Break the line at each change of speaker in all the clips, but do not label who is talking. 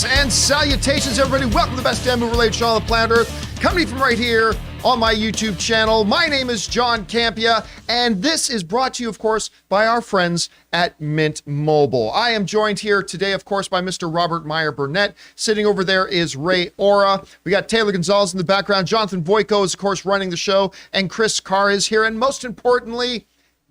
Greetings and salutations, everybody. Welcome to the best damn movie-related show on the planet Earth, coming from right here on my YouTube channel. My name is John Campea, and this is brought to you, of course, by our friends at Mint Mobile. I am joined here today, of course, by Mr. Robert Meyer Burnett. Sitting over there is Ray Ora. We got Taylor Gonzalez in the background. Jonathan Voico is, of course, running the show, and Chris Carr is here. And most importantly,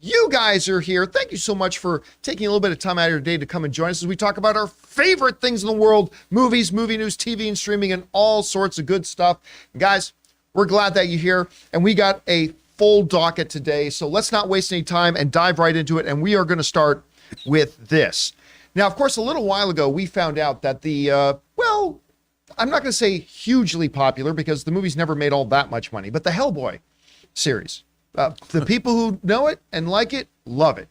you guys are here. Thank you so much for taking a little bit of time out of your day to come and join us as we talk about our favorite things in the world, movies, movie news, TV, and streaming, and all sorts of good stuff. Guys, we're glad that you're here, and we got a full docket today, so let's not waste any time and dive right into it, and we are going to start with this. Now, of course, a little while ago, we found out that the, well, I'm not going to say hugely popular because the movie's never made all that much money, but the Hellboy series. The people who know it and like it, love it.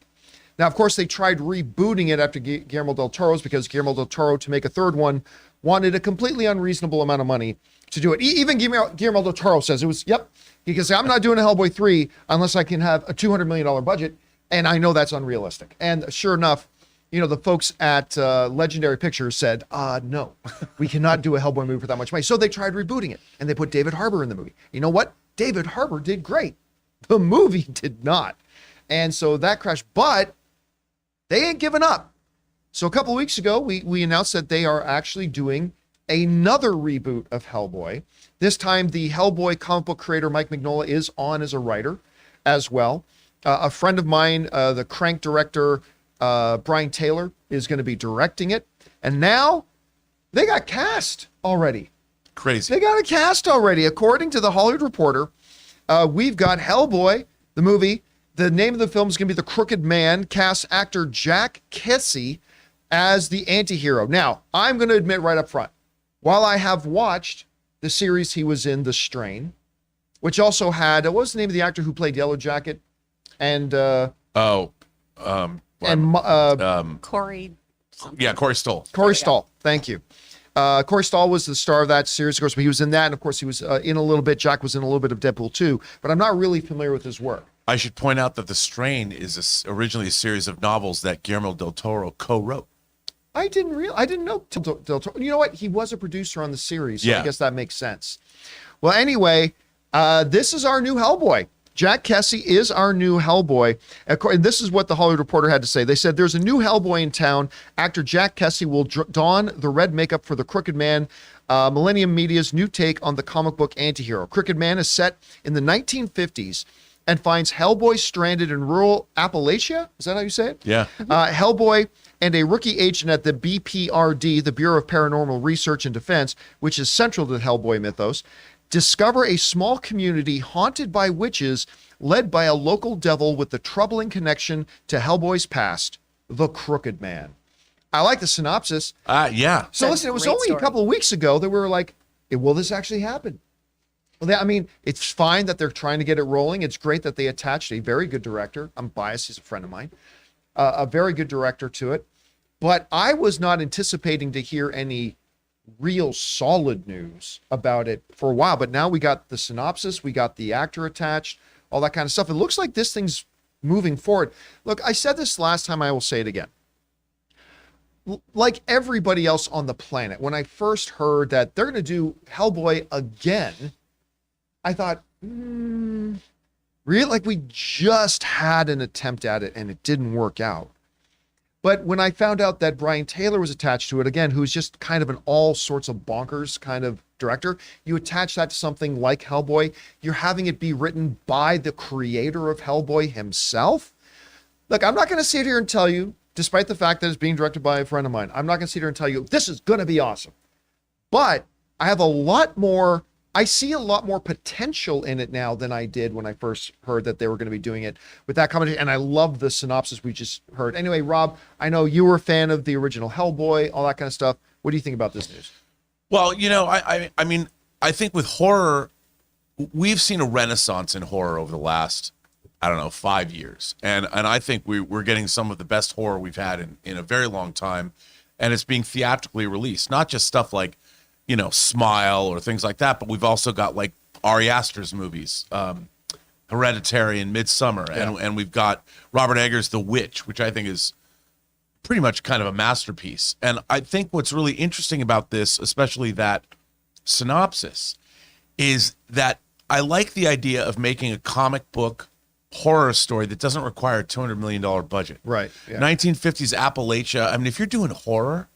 Now, of course, they tried rebooting it after Guillermo del Toro's because Guillermo del Toro, to make a third one, wanted a completely unreasonable amount of money to do it. Even Guillermo del Toro says it was, yep, he can say, I'm not doing a Hellboy 3 unless I can have a $200 million budget, and I know that's unrealistic. And sure enough, you know, the folks at Legendary Pictures said, no, we cannot do a Hellboy movie for that much money. So they tried rebooting it, and they put David Harbour in the movie. You know what? David Harbour did great. The movie did not. And so that crashed, but they ain't giving up. So a couple of weeks ago, we announced that they are actually doing another reboot of Hellboy. This time, the Hellboy comic book creator, Mike Mignola, is on as a writer as well. A friend of mine, the Crank director, Brian Taylor, is going to be directing it. And now they got cast already.
Crazy.
They got a cast already. According to the Hollywood Reporter, we've got Hellboy, the movie. The name of the film is going to be The Crooked Man. Cast actor Jack Kesey as the anti-hero. Now, I'm going to admit right up front, while I have watched the series he was in, The Strain, which also had, what was the name of the actor who played Yellow Jacket? And
Corey.
Yeah, Corey Stoll.
Corey Stoll. Thank you. Corey Stoll was the star of that series, of course, but he was in that, and of course he was in a little bit. Jack was in a little bit of Deadpool 2, but I'm not really familiar with his work.
I should point out that The Strain is originally a series of novels that Guillermo del Toro co-wrote.
I didn't know Del Toro. You know what? He was a producer on the series, so yeah. I guess that makes sense. Well, anyway, this is our new Hellboy. Jack Kesey is our new Hellboy. And this is what the Hollywood Reporter had to say. They said, there's a new Hellboy in town. Actor Jack Kesey will don the red makeup for the Crooked Man, Millennium Media's new take on the comic book antihero. Crooked Man is set in the 1950s and finds Hellboy stranded in rural Appalachia. Is that how you say it?
Yeah.
Hellboy and a rookie agent at the BPRD, the Bureau of Paranormal Research and Defense, which is central to the Hellboy mythos, discover a small community haunted by witches led by a local devil with the troubling connection to Hellboy's past, the Crooked Man. I like the synopsis.
Yeah.
So listen, it was only a couple of weeks ago that we were like, will this actually happen? Well, I mean, it's fine that they're trying to get it rolling. It's great that they attached a very good director. I'm biased. He's a friend of mine. A very good director to it. But I was not anticipating to hear any real solid news about it for a while. But now we got the synopsis. We got the actor attached, all that kind of stuff. It looks like this thing's moving forward. Look, I said this last time. I will say it again. Like everybody else on the planet, when I first heard that they're going to do Hellboy again, I thought, really? Like we just had an attempt at it and it didn't work out. But when I found out that Brian Taylor was attached to it, again, who's just kind of an all sorts of bonkers kind of director, you attach that to something like Hellboy, you're having it be written by the creator of Hellboy himself. Look, I'm not going to sit here and tell you, despite the fact that it's being directed by a friend of mine, I'm not going to sit here and tell you, this is going to be awesome. But I have I see a lot more potential in it now than I did when I first heard that they were going to be doing it with that comedy. And I love the synopsis we just heard. Anyway, Rob, I know you were a fan of the original Hellboy, all that kind of stuff. What do you think about this news?
Well, you know, I mean, I think with horror, we've seen a renaissance in horror over the last, 5 years. And I think we're getting some of the best horror we've had in a very long time. And it's being theatrically released, not just stuff like, Smile or things like that, but we've also got like Ari Aster's movies, Hereditary and Midsummer, and we've got Robert Eggers' The Witch, which I think is pretty much kind of a masterpiece. And I think what's really interesting about this, especially that synopsis, is that I like the idea of making a comic book horror story that doesn't require a $200 million budget.
Right. Yeah.
1950s Appalachia. I mean, if you're doing horror,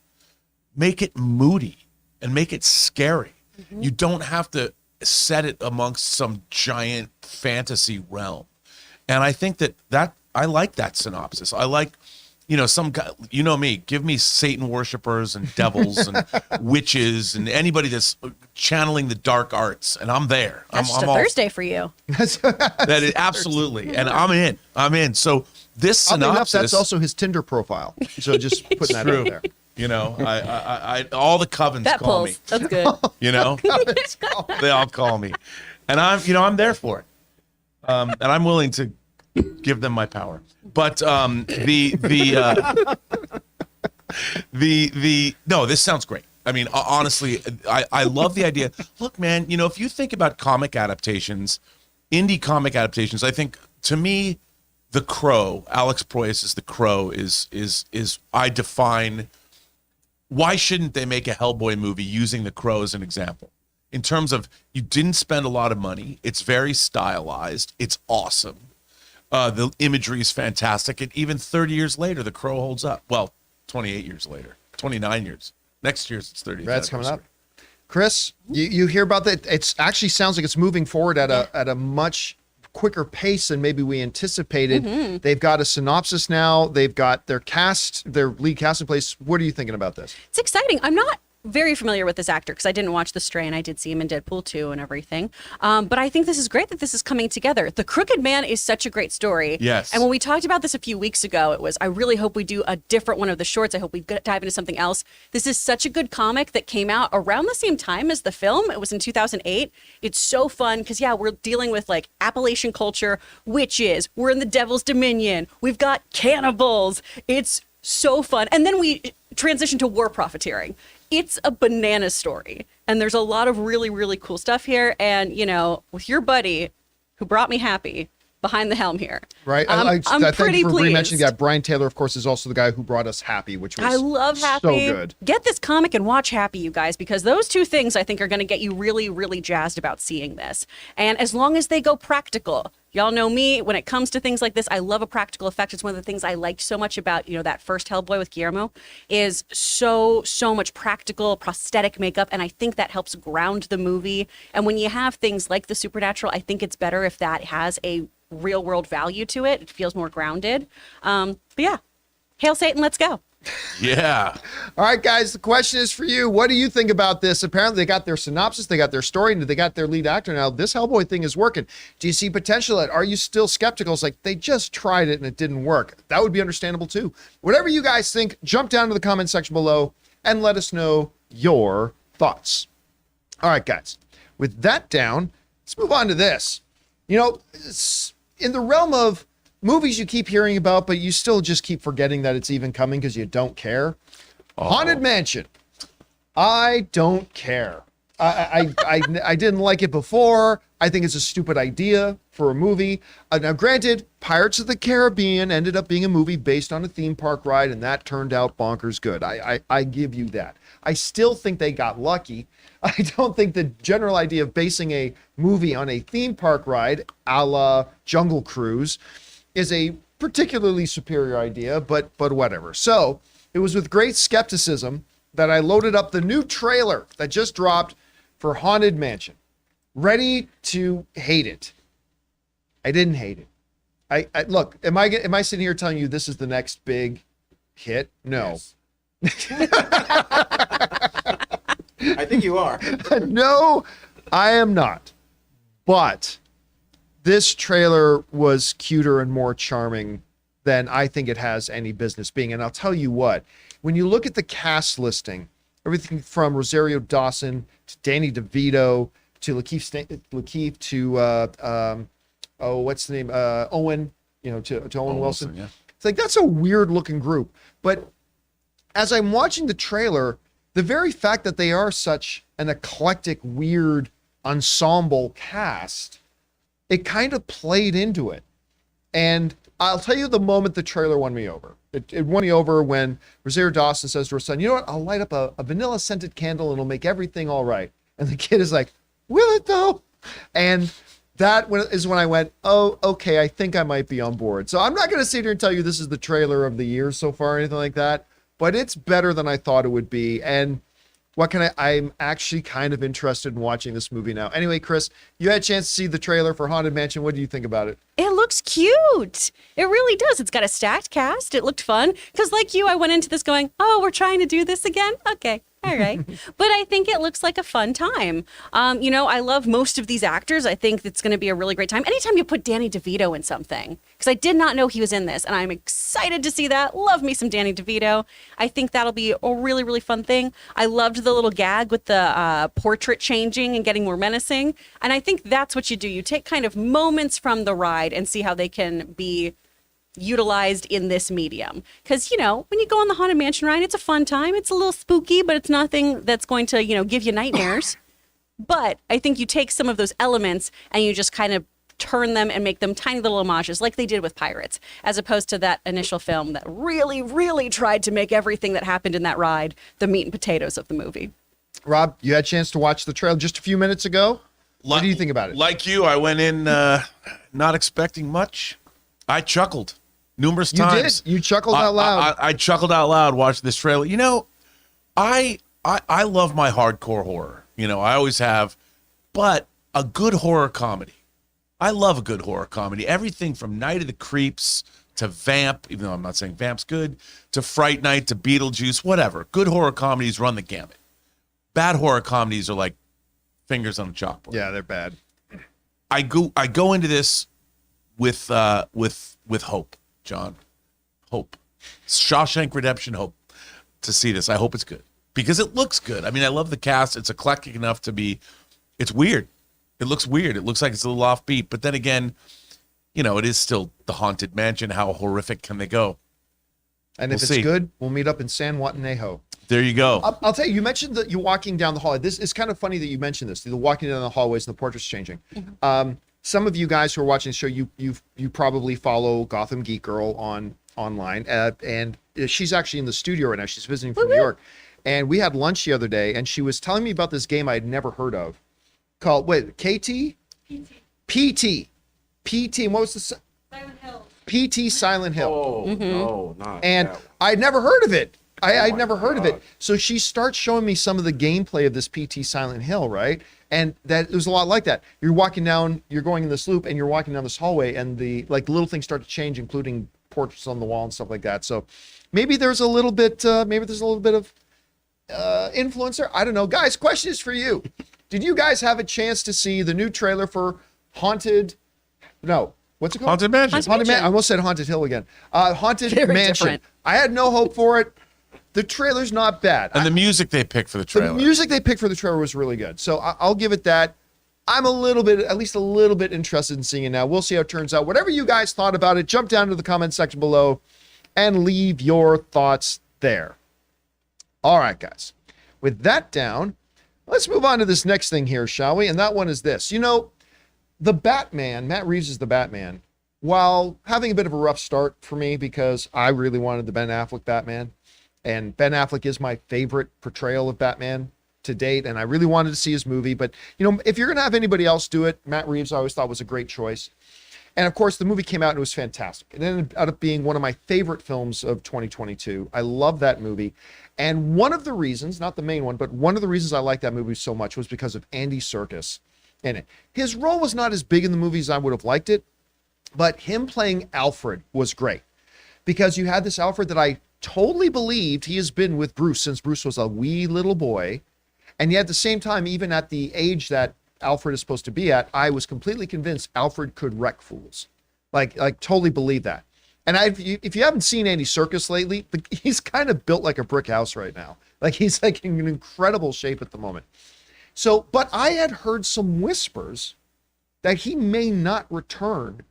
make it moody and make it scary. You don't have to set it amongst some giant fantasy realm. And I think that I like that synopsis. I like, some guy, me, give me Satan worshipers and devils and witches and anybody that's channeling the dark arts, and I'm there.
That's just
I'm
a Thursday for you.
That is absolutely, and I'm in. So this synopsis,
that's also his Tinder profile. So just putting that out there.
I all the covens
That
call
pulls.
me.
That's good.
They all call me, and I'm there for it, and I'm willing to give them my power. But no, this sounds great. I mean, honestly, I love the idea. Look, man, if you think about comic adaptations, indie comic adaptations, I think to me, The Crow, Alex Proyas' The Crow is I define. Why shouldn't they make a Hellboy movie using The Crow as an example? In terms of, you didn't spend a lot of money. It's very stylized. It's awesome. The imagery is fantastic. And even 30 years later, The Crow holds up. Well, 28 years later, 29 years. Next year's it's 30.
That's coming up. Chris, you hear about that? It actually sounds like it's moving forward at a much quicker pace than maybe we anticipated. They've got a synopsis now. They've got their lead cast in place. What are you thinking about this?
It's exciting. I'm not very familiar with this actor because I didn't watch The Stray, and I did see him in Deadpool 2 and everything. But I think this is great that this is coming together. The Crooked Man is such a great story.
Yes.
And when we talked about this a few weeks ago, it was, I really hope we do a different one of the shorts. I hope we dive into something else. This is such a good comic that came out around the same time as the film. It was in 2008. It's so fun because, we're dealing with like Appalachian culture, witches. We're in the Devil's Dominion. We've got cannibals. It's so fun. And then we transition to war profiteering. It's a banana story, and there's a lot of really, really cool stuff here. And, with your buddy who brought me happy behind the helm here.
Right.
I'm
thank
pretty
you for
pleased.
mentioning that. Brian Taylor, of course, is also the guy who brought us Happy, which was
I love Happy.
so good.
Get this comic and watch Happy, you guys, because those two things I think are going to get you really, really jazzed about seeing this. And as long as they go practical, y'all know me, when it comes to things like this, I love a practical effect. It's one of the things I liked so much about, that first Hellboy with Guillermo is so much practical prosthetic makeup. And I think that helps ground the movie. And when you have things like the supernatural, I think it's better if that has a real world value to it. It feels more grounded. But yeah, hail Satan, let's go.
Yeah.
All right, guys, the question is for you. What do you think about this? Apparently, they got their synopsis, they got their story, and they got their lead actor. Now, this Hellboy thing is working. Do you see potential in it? Are you still skeptical? It's like they just tried it and it didn't work. That would be understandable, too. Whatever you guys think, jump down to the comment section below and let us know your thoughts. All right, guys, with that down, let's move on to this. It's in the realm of movies you keep hearing about, but you still just keep forgetting that it's even coming because you don't care. Haunted Mansion. I don't care. I didn't like it before. I think it's a stupid idea for a movie. Now, granted, Pirates of the Caribbean ended up being a movie based on a theme park ride, and that turned out bonkers good. I give you that. I still think they got lucky. I don't think the general idea of basing a movie on a theme park ride a la Jungle Cruise is a particularly superior idea, but whatever. So it was with great skepticism that I loaded up the new trailer that just dropped for Haunted Mansion. Ready to hate it. I didn't hate it. I look, am I sitting here telling you this is the next big hit? No.
Yes. I think you are.
No, I am not. But this trailer was cuter and more charming than I think it has any business being. And I'll tell you what, when you look at the cast listing, everything from Rosario Dawson to Danny DeVito to Lakeith to what's the name? Owen, to Owen Wilson.
Yeah.
It's like that's a weird looking group. But as I'm watching the trailer, the very fact that they are such an eclectic, weird ensemble cast, it kind of played into it. And I'll tell you the moment the trailer won me over. It won me over when Rosario Dawson says to her son, "You know what? I'll light up a vanilla scented candle and it'll make everything all right." And the kid is like, "Will it though?" And that is when I went, "Oh, okay, I think I might be on board." So I'm not going to sit here and tell you this is the trailer of the year so far or anything like that, but it's better than I thought it would be. And I'm actually kind of interested in watching this movie now. Anyway, Chris, you had a chance to see the trailer for Haunted Mansion. What do you think about it?
It looks cute. It really does. It's got a stacked cast. It looked fun. Because like you, I went into this going, oh, we're trying to do this again? Okay. All right. But I think it looks like a fun time. I love most of these actors. I think it's going to be a really great time. Anytime you put Danny DeVito in something, because I did not know he was in this, and I'm excited to see that. Love me some Danny DeVito. I think that'll be a really, really fun thing. I loved the little gag with the portrait changing and getting more menacing. And I think that's what you do. You take kind of moments from the ride and see how they can be utilized in this medium. Because, when you go on the Haunted Mansion ride, it's a fun time. It's a little spooky, but it's nothing that's going to, give you nightmares. But I think you take some of those elements and you just kind of turn them and make them tiny little homages like they did with Pirates, as opposed to that initial film that really, really tried to make everything that happened in that ride the meat and potatoes of the movie.
Rob, you had a chance to watch the trailer just a few minutes ago. What do you think about it?
Like you, I went in not expecting much. I chuckled numerous times.
You chuckled out loud.
I chuckled out loud watching this trailer. I love my hardcore horror. I always have. But a good horror comedy. I love a good horror comedy. Everything from Night of the Creeps to Vamp, even though I'm not saying Vamp's good, to Fright Night to Beetlejuice, whatever. Good horror comedies run the gamut. Bad horror comedies are like fingers on a chalkboard.
Yeah, they're bad.
I go into this with hope, John. Hope. Shawshank Redemption hope to see this. I hope it's good. Because it looks good. I mean, I love the cast. It's eclectic enough to be, it's weird. It looks weird. It looks like it's a little offbeat. But then again, it is still the Haunted Mansion. How horrific can they go?
And if it's good, we'll meet up in San Juanejo.
There you go.
I'll tell you, you mentioned that you're walking down the hallway. This is kind of funny that you mentioned this, the walking down the hallways and the portraits changing. Mm-hmm. Some of you guys who are watching the show, you probably follow Gotham Geek Girl online. And she's actually in the studio right now. She's visiting from New York. And we had lunch the other day, and she was telling me about this game I had never heard of called, KT? PT. PT. What was the...
Silent Hill.
PT Silent Hill.
Oh, no, not
And
that.
I'd never heard of it. I'd never heard of
God.
it. So she starts showing me some of the gameplay of this PT Silent Hill, right? And that it was a lot like that. You're walking down, you're going in this loop, and you're walking down this hallway, and the little things start to change, including portraits on the wall and stuff like that. So maybe there's a little bit of influencer. I don't know. Guys, question is for you. Did you guys have a chance to see the new trailer for Haunted? No. What's it called?
Haunted Mansion.
Haunted Mansion. I almost said Haunted Hill again. Haunted
Very
Mansion.
different.
I had no hope for it. The trailer's not bad.
And the music they picked for the trailer.
The music they picked for the trailer was really good. So I'll give it that. I'm at least a little bit interested in seeing it now. We'll see how it turns out. Whatever you guys thought about it, jump down to the comment section below and leave your thoughts there. All right, guys. With that down, let's move on to this next thing here, shall we? And that one is this. The Batman, Matt Reeves is the Batman, while having a bit of a rough start for me because I really wanted the Ben Affleck Batman. And Ben Affleck is my favorite portrayal of Batman to date. And I really wanted to see his movie. But, if you're going to have anybody else do it, Matt Reeves I always thought was a great choice. And of course, the movie came out and it was fantastic. It ended up being one of my favorite films of 2022. I love that movie. And one of the reasons, not the main one, but one of the reasons I liked that movie so much was because of Andy Serkis in it. His role was not as big in the movie as I would have liked it, but him playing Alfred was great. Because you had this Alfred that I totally believed he has been with Bruce since Bruce was a wee little boy. And yet at the same time, even at the age that Alfred is supposed to be at, I was completely convinced Alfred could wreck fools. Like totally believe that. And if you haven't seen Andy Serkis lately, he's kind of built like a brick house right now. Like he's like in incredible shape at the moment. So, but I had heard some whispers that he may not return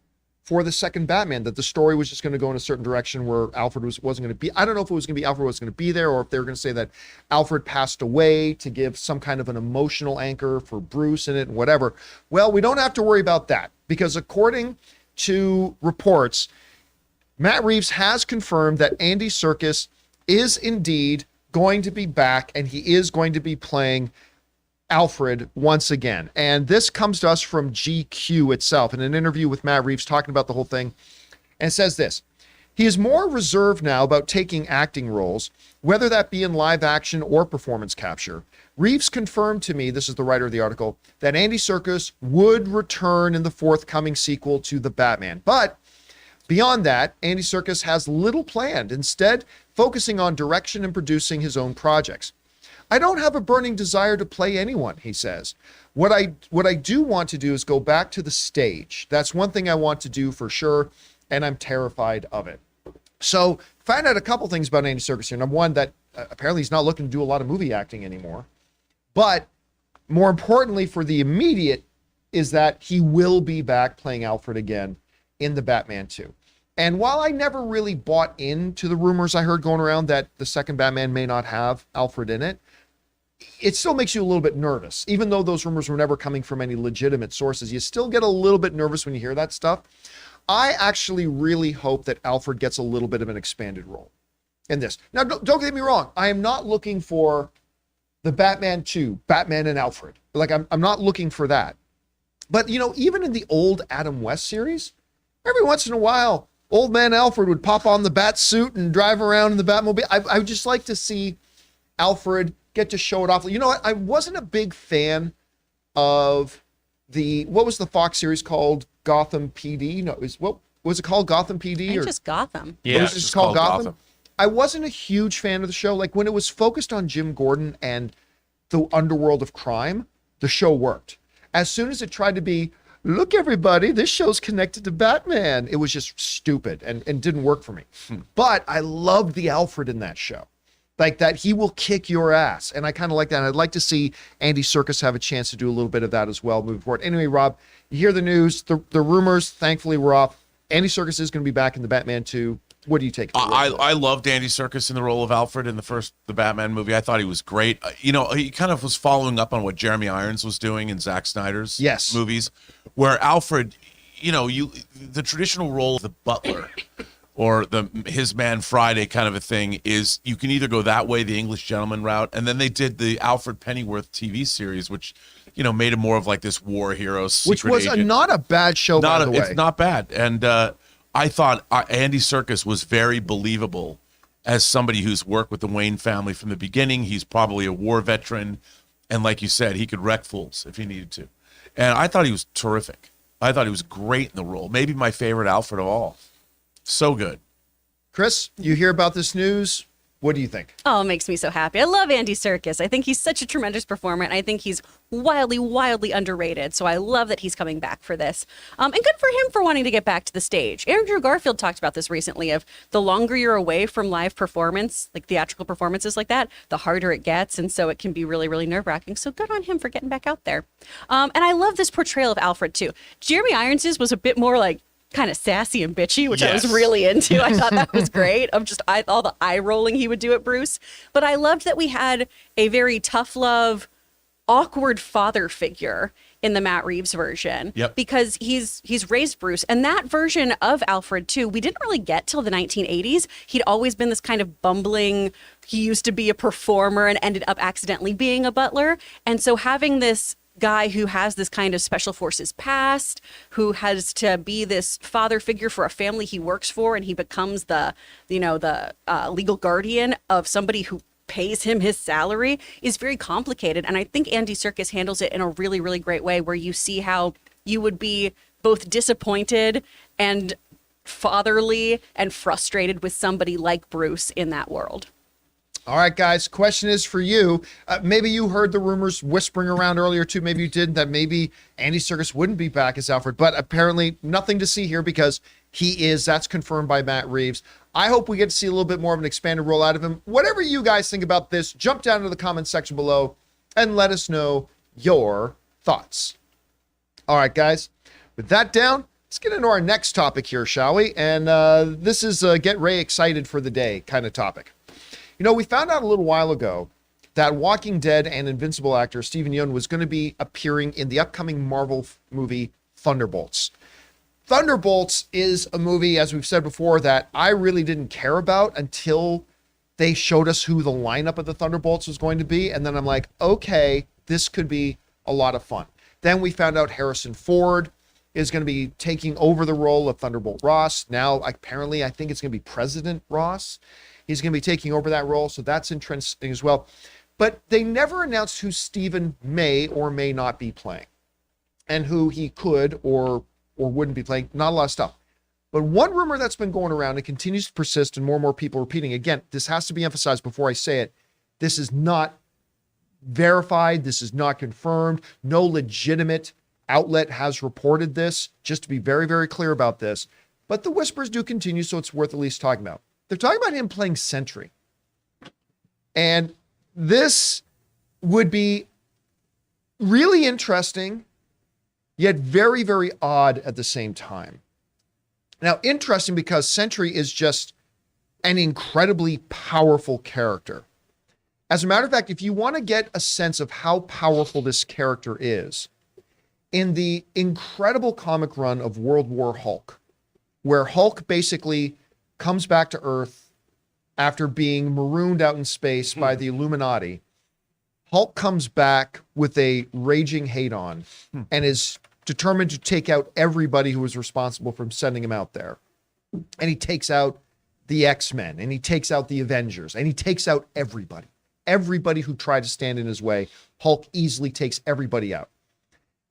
for the second Batman, that the story was just going to go in a certain direction where Alfred wasn't going to be. I don't know if it was going to be Alfred was going to be there, or if they were going to say that Alfred passed away to give some kind of an emotional anchor for Bruce in it and whatever. Well, we don't have to worry about that because according to reports, Matt Reeves has confirmed that Andy Serkis is indeed going to be back, and he is going to be playing Alfred once again. And this comes to us from GQ itself in an interview with Matt Reeves talking about the whole thing. And it says this: he is more reserved now about taking acting roles, whether that be in live action or performance capture. Reeves confirmed to me, this is the writer of the article, that Andy Serkis would return in the forthcoming sequel to The Batman. But beyond that, Andy Serkis has little planned, instead focusing on direction and producing his own projects. I don't have a burning desire to play anyone, he says. What I do want to do is go back to the stage. That's one thing I want to do for sure, and I'm terrified of it. So, find out a couple things about Andy Serkis here. Number one, that apparently he's not looking to do a lot of movie acting anymore. But more importantly for the immediate is that he will be back playing Alfred again in the Batman 2. And while I never really bought into the rumors I heard going around that the second Batman may not have Alfred in it, it still makes you a little bit nervous. Even though those rumors were never coming from any legitimate sources, you still get a little bit nervous when you hear that stuff. I actually really hope that Alfred gets a little bit of an expanded role in this. Now, don't get me wrong. I am not looking for the Batman 2, Batman and Alfred. Like, I'm not looking for that. But, you know, even in the old Adam West series, every once in a while, old man Alfred would pop on the bat suit and drive around in the Batmobile. I would just like to see Alfred get to show it off. You know what? I wasn't a big fan of what was the Fox series called? Gotham PD? No, what was it called? Gotham PD?
I think just Gotham.
Yeah,
was it just called Gotham? I wasn't a huge fan of the show. Like, when it was focused on Jim Gordon and the underworld of crime, the show worked. As soon as it tried to be, look, everybody, this show's connected to Batman, it was just stupid and didn't work for me. But I loved the Alfred in that show. Like, that he will kick your ass. And I kind of like that. And I'd like to see Andy Serkis have a chance to do a little bit of that as well moving forward. Anyway, Rob, you hear the news, the rumors, thankfully, we're off. Andy Serkis is going to be back in the Batman 2. What do you take?
I loved Andy Serkis in the role of Alfred in the Batman movie. I thought he was great. You know, he kind of was following up on what Jeremy Irons was doing in Zack Snyder's movies, where Alfred, you know, the traditional role of the butler or his man Friday kind of a thing is you can either go that way, the English gentleman route, and then they did the Alfred Pennyworth TV series, which, you know, made him more of like this war hero,
which was not a bad show, by the way.
It's not bad, and I thought Andy Serkis was very believable as somebody who's worked with the Wayne family from the beginning. He's probably a war veteran, and like you said, he could wreck fools if he needed to. And I thought he was terrific. I thought he was great in the role. Maybe my favorite Alfred of all. So good.
Chris, you hear about this news. What do you think?
Oh, it makes me so happy. I love Andy Serkis. I think he's such a tremendous performer, and I think he's wildly, wildly underrated. So I love that he's coming back for this. And good for him for wanting to get back to the stage. Andrew Garfield talked about this recently, of the longer you're away from live performance, like theatrical performances like that, the harder it gets. And so it can be really, really nerve-wracking. So good on him for getting back out there. And I love this portrayal of Alfred, too. Jeremy Irons' was a bit more like kind of sassy and bitchy, which I was really into. I thought that was great, of just all the eye rolling he would do at Bruce. But I loved that we had a very tough love, awkward father figure in the Matt Reeves version, because he's raised Bruce. And that version of Alfred too, we didn't really get till the 1980s. He'd always been this kind of bumbling, he used to be a performer and ended up accidentally being a butler. And so having this guy who has this kind of special forces past, who has to be this father figure for a family he works for, and he becomes the legal guardian of somebody who pays him his salary, is very complicated. And I think Andy Serkis handles it in a really, really great way, where you see how you would be both disappointed and fatherly and frustrated with somebody like Bruce in that world.
All right, guys, question is for you. Maybe you heard the rumors whispering around earlier, too. Maybe you didn't, that maybe Andy Serkis wouldn't be back as Alfred. But apparently nothing to see here, because he is. That's confirmed by Matt Reeves. I hope we get to see a little bit more of an expanded role out of him. Whatever you guys think about this, jump down to the comment section below and let us know your thoughts. All right, guys, with that down, let's get into our next topic here, shall we? And this is a get Ray excited for the day kind of topic. You know, we found out a little while ago that Walking Dead and Invincible actor Steven Yeun was going to be appearing in the upcoming Marvel movie Thunderbolts. Thunderbolts is a movie, as we've said before, that I really didn't care about until they showed us who the lineup of the Thunderbolts was going to be. And then I'm like, okay, this could be a lot of fun. Then we found out Harrison Ford is going to be taking over the role of Thunderbolt Ross. Now, apparently, I think it's going to be President Ross. He's going to be taking over that role. So that's interesting as well. But they never announced who Stephen may or may not be playing and who he could or wouldn't be playing. Not a lot of stuff. But one rumor that's been going around and continues to persist and more people repeating, again, this has to be emphasized before I say it. This is not verified. This is not confirmed. No legitimate outlet has reported this, just to be very, very clear about this. But the whispers do continue, so it's worth at least talking about. They're talking about him playing Sentry. And this would be really interesting, yet very, very odd at the same time. Now, interesting because Sentry is just an incredibly powerful character. As a matter of fact, if you want to get a sense of how powerful this character is, in the incredible comic run of World War Hulk, where Hulk basically comes back to Earth after being marooned out in space by the Illuminati, Hulk comes back with a raging hate on and is determined to take out everybody who was responsible for sending him out there. And he takes out the X-Men, and he takes out the Avengers, and he takes out everybody. Everybody who tried to stand in his way, Hulk easily takes everybody out.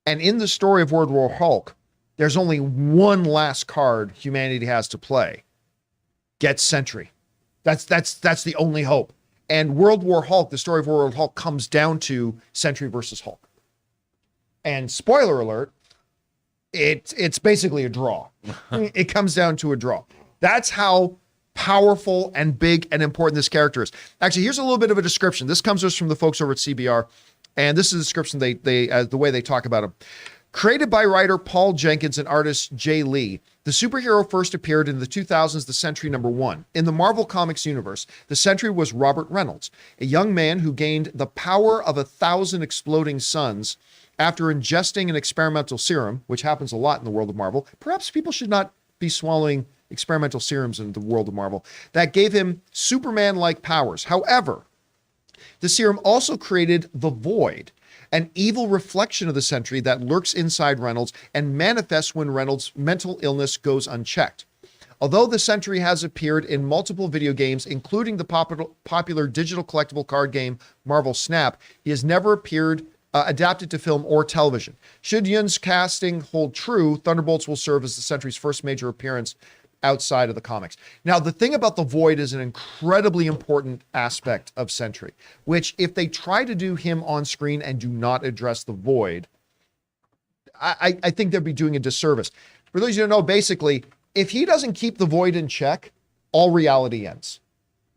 And in the story of World War Hulk, there's only one last card humanity has to play. Get Sentry. That's the only hope. And World War Hulk, the story of World War Hulk, comes down to Sentry versus Hulk. And spoiler alert, it's basically a draw. It comes down to a draw. That's how powerful and big and important this character is. Actually, here's a little bit of a description. This comes to us from the folks over at CBR, and this is a description they the way they talk about him. Created by writer Paul Jenkins and artist Jay Lee, the superhero first appeared in the 2000s The Sentry #1. In the Marvel Comics universe, the Sentry was Robert Reynolds, a young man who gained the power of 1,000 exploding suns after ingesting an experimental serum, which happens a lot in the world of Marvel. Perhaps people should not be swallowing experimental serums in the world of Marvel. That gave him Superman-like powers. However, the serum also created the Void, an evil reflection of the Sentry that lurks inside Reynolds and manifests when Reynolds' mental illness goes unchecked. Although the Sentry has appeared in multiple video games, including the popular digital collectible card game Marvel Snap, he has never appeared adapted to film or television. Should Yun's casting hold true, Thunderbolts will serve as the Sentry's first major appearance outside of the comics. Now, the thing about the Void is an incredibly important aspect of Sentry, which if they try to do him on screen and do not address the Void, I think they'd be doing a disservice. For those of you who don't know, basically, if he doesn't keep the Void in check, all reality ends.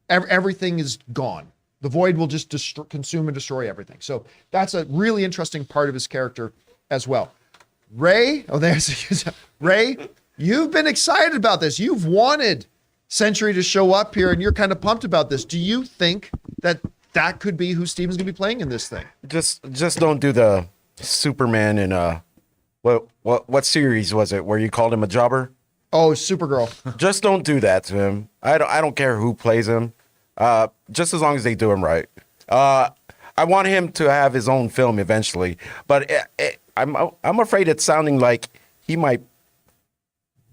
Everything is gone. The Void will just consume and destroy everything. So that's a really interesting part of his character as well. Ray, Ray, you've been excited about this. You've wanted Sentry to show up here, and you're kind of pumped about this. Do you think that could be who Steven's going to be playing in this thing?
Just don't do the Superman in what series was it where you called him a jobber?
Oh, Supergirl.
Just don't do that to him. I don't care who plays him. Just as long as they do him right. I want him to have his own film eventually, but I'm afraid it's sounding like he might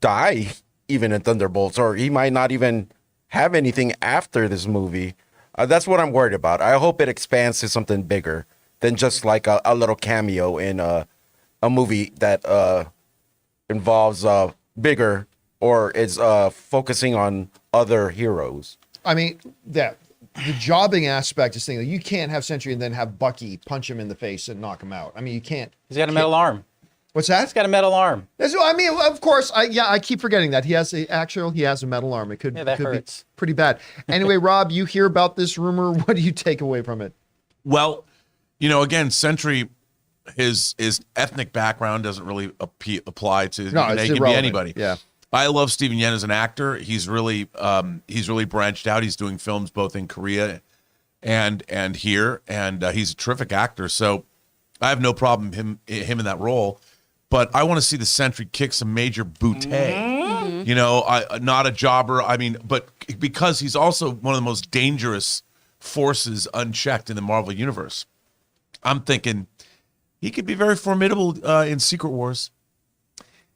die even in Thunderbolts, or he might not even have anything after this movie. That's what I'm worried about. I hope it expands to something bigger than just like a little cameo in a movie that involves bigger or is focusing on other heroes.
I mean, the jobbing aspect is thing that you can't have Sentry and then have Bucky punch him in the face and knock him out. I mean, you can't.
He's got a metal arm.
What's that?
He's got a metal arm.
I mean, of course, I keep forgetting that he has a metal arm. It could
hurts.
Be pretty bad. Anyway, Rob, you hear about this rumor. What do you take away from it?
Well, again, Sentry, his ethnic background doesn't really apply to.
No,
he
it's
can be
irrelevant.
anybody.
Yeah.
I love Steven Yeun as an actor. He's really branched out. He's doing films both in Korea and here, and he's a terrific actor. So I have no problem him in that role. but I want to see the Sentry kick some major bootay. You know, not a jobber. I mean, but because he's also one of the most dangerous forces unchecked in the Marvel universe, I'm thinking he could be very formidable in Secret Wars.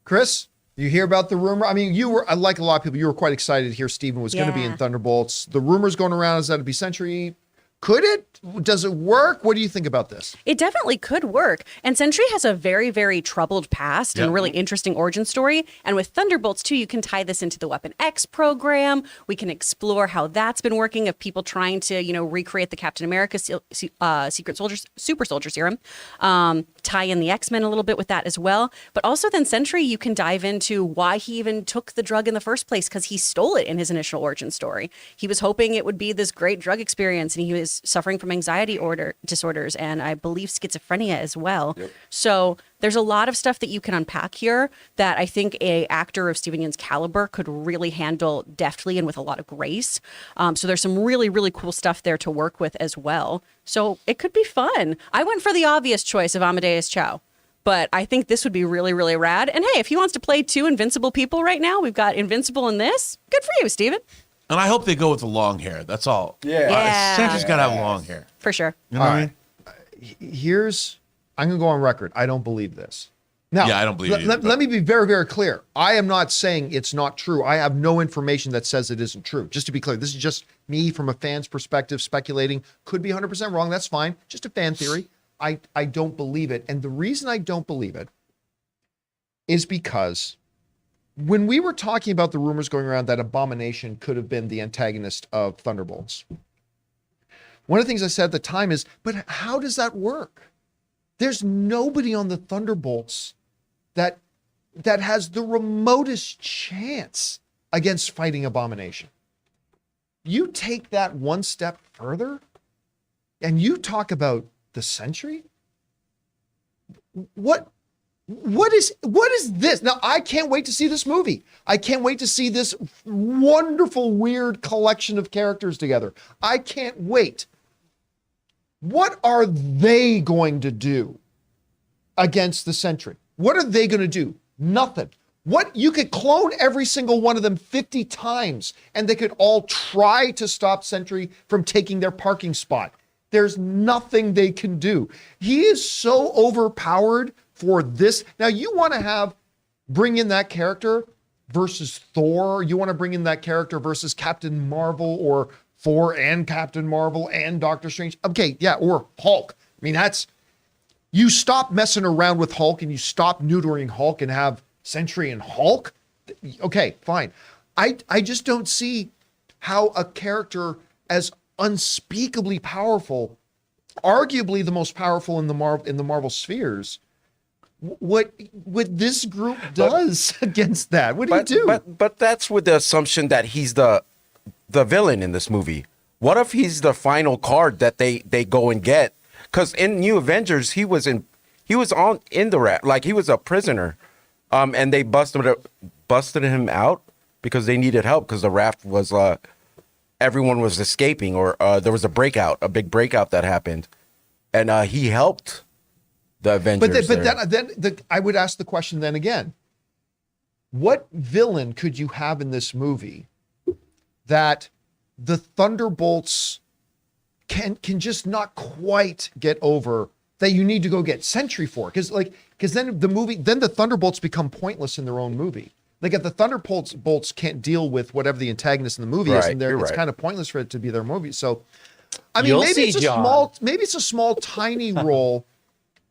Chris, you hear about the rumor? I mean, you were, like a lot of people, you were quite excited to hear Steven was going to be in
Yeah.
Thunderbolts. The rumors going around is that it'd be Sentry. Could it? Does it work? What do you think about this?
It definitely could work. And Sentry has a very, very troubled past and really interesting origin story. And with Thunderbolts, too, you can tie this into the Weapon X program. We can explore how that's been working of people trying to, you know, recreate the Captain America Secret Soldiers, Super Soldier Serum. Tie in the X-Men a little bit with that as well. But also then Sentry, you can dive into why he even took the drug in the first place, because he stole it in his initial origin story. He was hoping it would be this great drug experience, and he was suffering from anxiety disorders and I believe schizophrenia as well. So there's a lot of stuff that you can unpack here that I think a actor of Steven Yeun's caliber could really handle deftly and with a lot of grace. So there's some really, really cool stuff there to work with as well. So it could be fun. I went for the obvious choice of Amadeus Cho, but I think this would be really, really rad. And hey, if he wants to play two invincible people right now, we've got Invincible in this. Good for you, Steven.
And I hope they go with the long hair. That's all.
Yeah.
Sentry's got to have long hair.
For sure.
You know what I mean?
I'm going to go on record. I don't believe this. Now,
Yeah, I don't believe it either,
let me be very, very clear. I am not saying it's not true. I have no information that says it isn't true. Just to be clear, this is just me from a fan's perspective speculating. Could be 100% wrong. That's fine. Just a fan theory. I don't believe it. And the reason I don't believe it is because when we were talking about the rumors going around that Abomination could have been the antagonist of Thunderbolts, one of the things I said at the time is, but how does that work? There's nobody on the Thunderbolts that has the remotest chance against fighting Abomination. You take that one step further and you talk about the Sentry? What is this? Now, I can't wait to see this movie. I can't wait to see this wonderful, weird collection of characters together. I can't wait. What are they going to do against the Sentry? What are they going to do? Nothing. What, you could clone every single one of them 50 times and they could all try to stop Sentry from taking their parking spot. There's nothing they can do. He is so overpowered for this. Now, you want to bring in that character versus Thor. You want to bring in that character versus Captain Marvel, or Thor and Captain Marvel and Doctor Strange. Okay, yeah, or Hulk. I mean, you stop messing around with Hulk and you stop neutering Hulk and have Sentry and Hulk. Okay, fine. I just don't see how a character as unspeakably powerful, arguably the most powerful in the Marvel spheres, what this group does against that. What do you do?
But that's with the assumption that he's the villain in this movie. What if he's the final card that they go and get? Because in New Avengers, he was in the raft, like he was a prisoner, and they busted him out because they needed help because the raft was everyone was escaping, or there was a big breakout that happened, and he helped the Avengers.
But I would ask the question then again: what villain could you have in this movie that the Thunderbolts can just not quite get over, that you need to go get Sentry for? Because then the Thunderbolts become pointless in their own movie. Like, if the Thunderbolts can't deal with whatever the antagonist in the movie is, and it's kind of pointless for it to be their movie. So, I mean, maybe it's a small, tiny role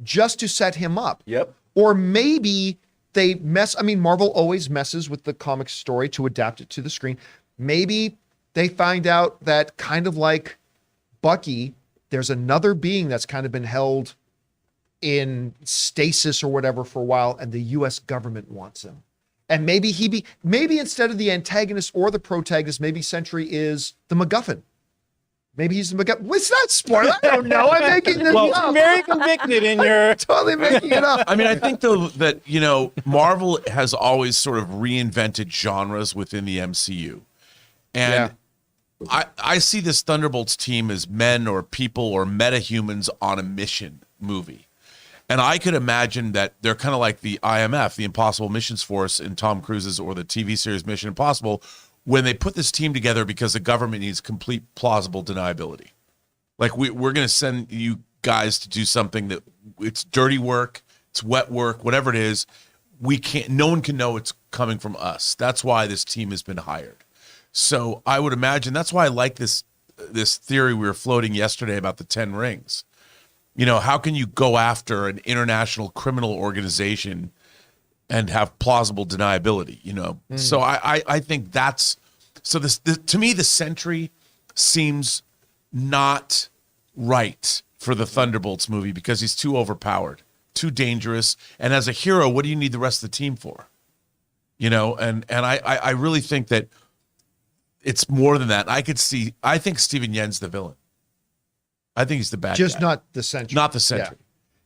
just to set him up.
Yep.
Or maybe they Marvel always messes with the comic story to adapt it to the screen. Maybe they find out that, kind of like Bucky, there's another being that's kind of been held in stasis or whatever for a while, and the US government wants him. And maybe maybe instead of the antagonist or the protagonist, maybe Sentry is the MacGuffin. Maybe he's the MacGuffin. What's that spoiler? I don't know. I'm making this up.
Very convicted in your.
Totally making it up.
I mean, I think though that, Marvel has always sort of reinvented genres within the MCU. And I see this Thunderbolts team as men or people or metahumans on a mission movie. And I could imagine that they're kind of like the IMF, the Impossible Missions Force in Tom Cruise's or the TV series Mission Impossible, when they put this team together because the government needs complete plausible deniability. Like we're going to send you guys to do something that it's dirty work, it's wet work, whatever it is. No one can know it's coming from us. That's why this team has been hired. So I would imagine that's why I like this theory we were floating yesterday about the 10 rings. You know, how can you go after an international criminal organization and have plausible deniability, you know? So I think that's, so to me, the Sentry seems not right for the Thunderbolts movie because he's too overpowered, too dangerous. And as a hero, what do you need the rest of the team for? You know, and I really think that it's more than that. I think Steven Yeun's the villain. I think he's the bad guy.
Just not the Sentry.
Not the Sentry.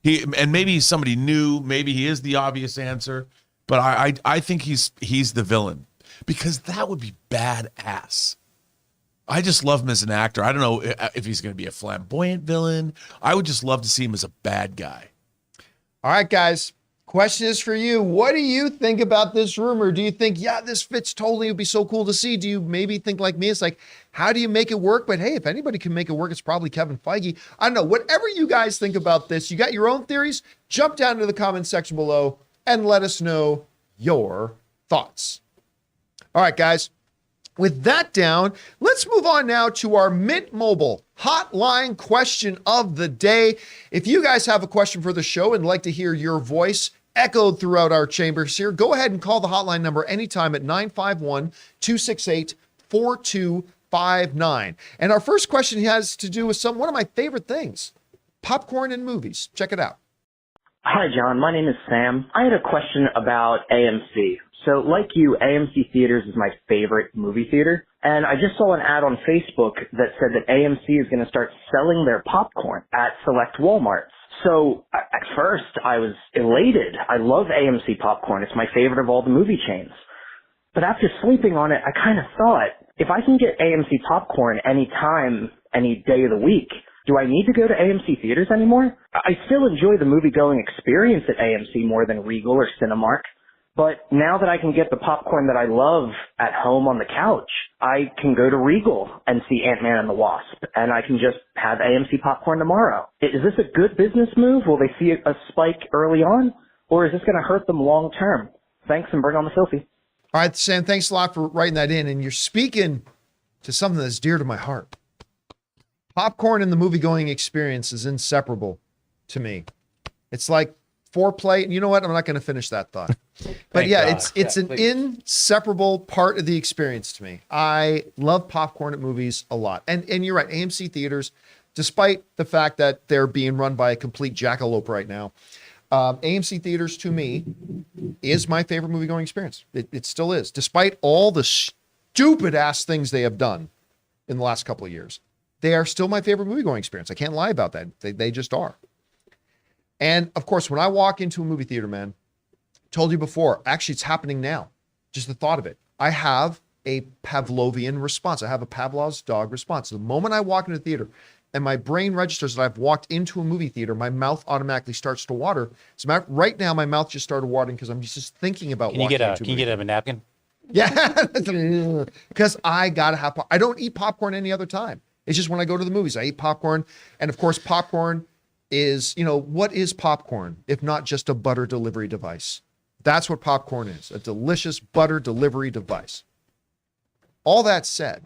Yeah. And maybe he's somebody new. Maybe he is the obvious answer. But I think he's the villain because that would be badass. I just love him as an actor. I don't know if he's going to be a flamboyant villain. I would just love to see him as a bad guy.
All right, guys. Question is for you. What do you think about this rumor? Do you think, yeah, this fits totally? It would be so cool to see. Do you maybe think like me? It's like, how do you make it work? But hey, if anybody can make it work, it's probably Kevin Feige. I don't know. Whatever you guys think about this, you got your own theories, jump down into the comment section below and let us know your thoughts. All right, guys. With that down, let's move on now to our Mint Mobile hotline question of the day. If you guys have a question for the show and like to hear your voice echoed throughout our chambers here, go ahead and call the hotline number anytime at 951-268-4259. And our first question has to do with one of my favorite things, popcorn and movies. Check it out.
Hi, John. My name is Sam. I had a question about AMC. So, like you, AMC Theaters is my favorite movie theater. And I just saw an ad on Facebook that said that AMC is going to start selling their popcorn at select Walmarts. So, at first, I was elated. I love AMC popcorn. It's my favorite of all the movie chains. But after sleeping on it, I kind of thought, if I can get AMC popcorn anytime, any day of the week, do I need to go to AMC Theaters anymore? I still enjoy the movie-going experience at AMC more than Regal or Cinemark. But now that I can get the popcorn that I love at home on the couch, I can go to Regal and see Ant-Man and the Wasp, and I can just have AMC popcorn tomorrow. Is this a good business move? Will they see a spike early on, or is this going to hurt them long term? Thanks, and bring on the filthy.
All right, Sam, thanks a lot for writing that in. And you're speaking to something that's dear to my heart. Popcorn and the movie-going experience is inseparable to me. It's like foreplay. And you know what? I'm not going to finish that thought. But yeah, it's an inseparable part of the experience to me. I love popcorn at movies a lot. And you're right, AMC Theaters, despite the fact that they're being run by a complete jackalope right now, AMC Theaters to me is my favorite movie-going experience. It still is, despite all the stupid ass things they have done in the last couple of years. They are still my favorite movie-going experience. I can't lie about that. They just are. And of course, when I walk into a movie theater, man, told you before, actually it's happening now. Just the thought of it. I have a Pavlovian response. I have a Pavlov's dog response. The moment I walk into the theater and my brain registers that I've walked into a movie theater, my mouth automatically starts to water. So right now, my mouth just started watering because I'm just thinking about walking into a movie.
Can you get a napkin?
Yeah, because I gotta have. I don't eat popcorn any other time. It's just when I go to the movies, I eat popcorn. And of course, popcorn is, what is popcorn if not just a butter delivery device? That's what popcorn is, a delicious butter delivery device. All that said,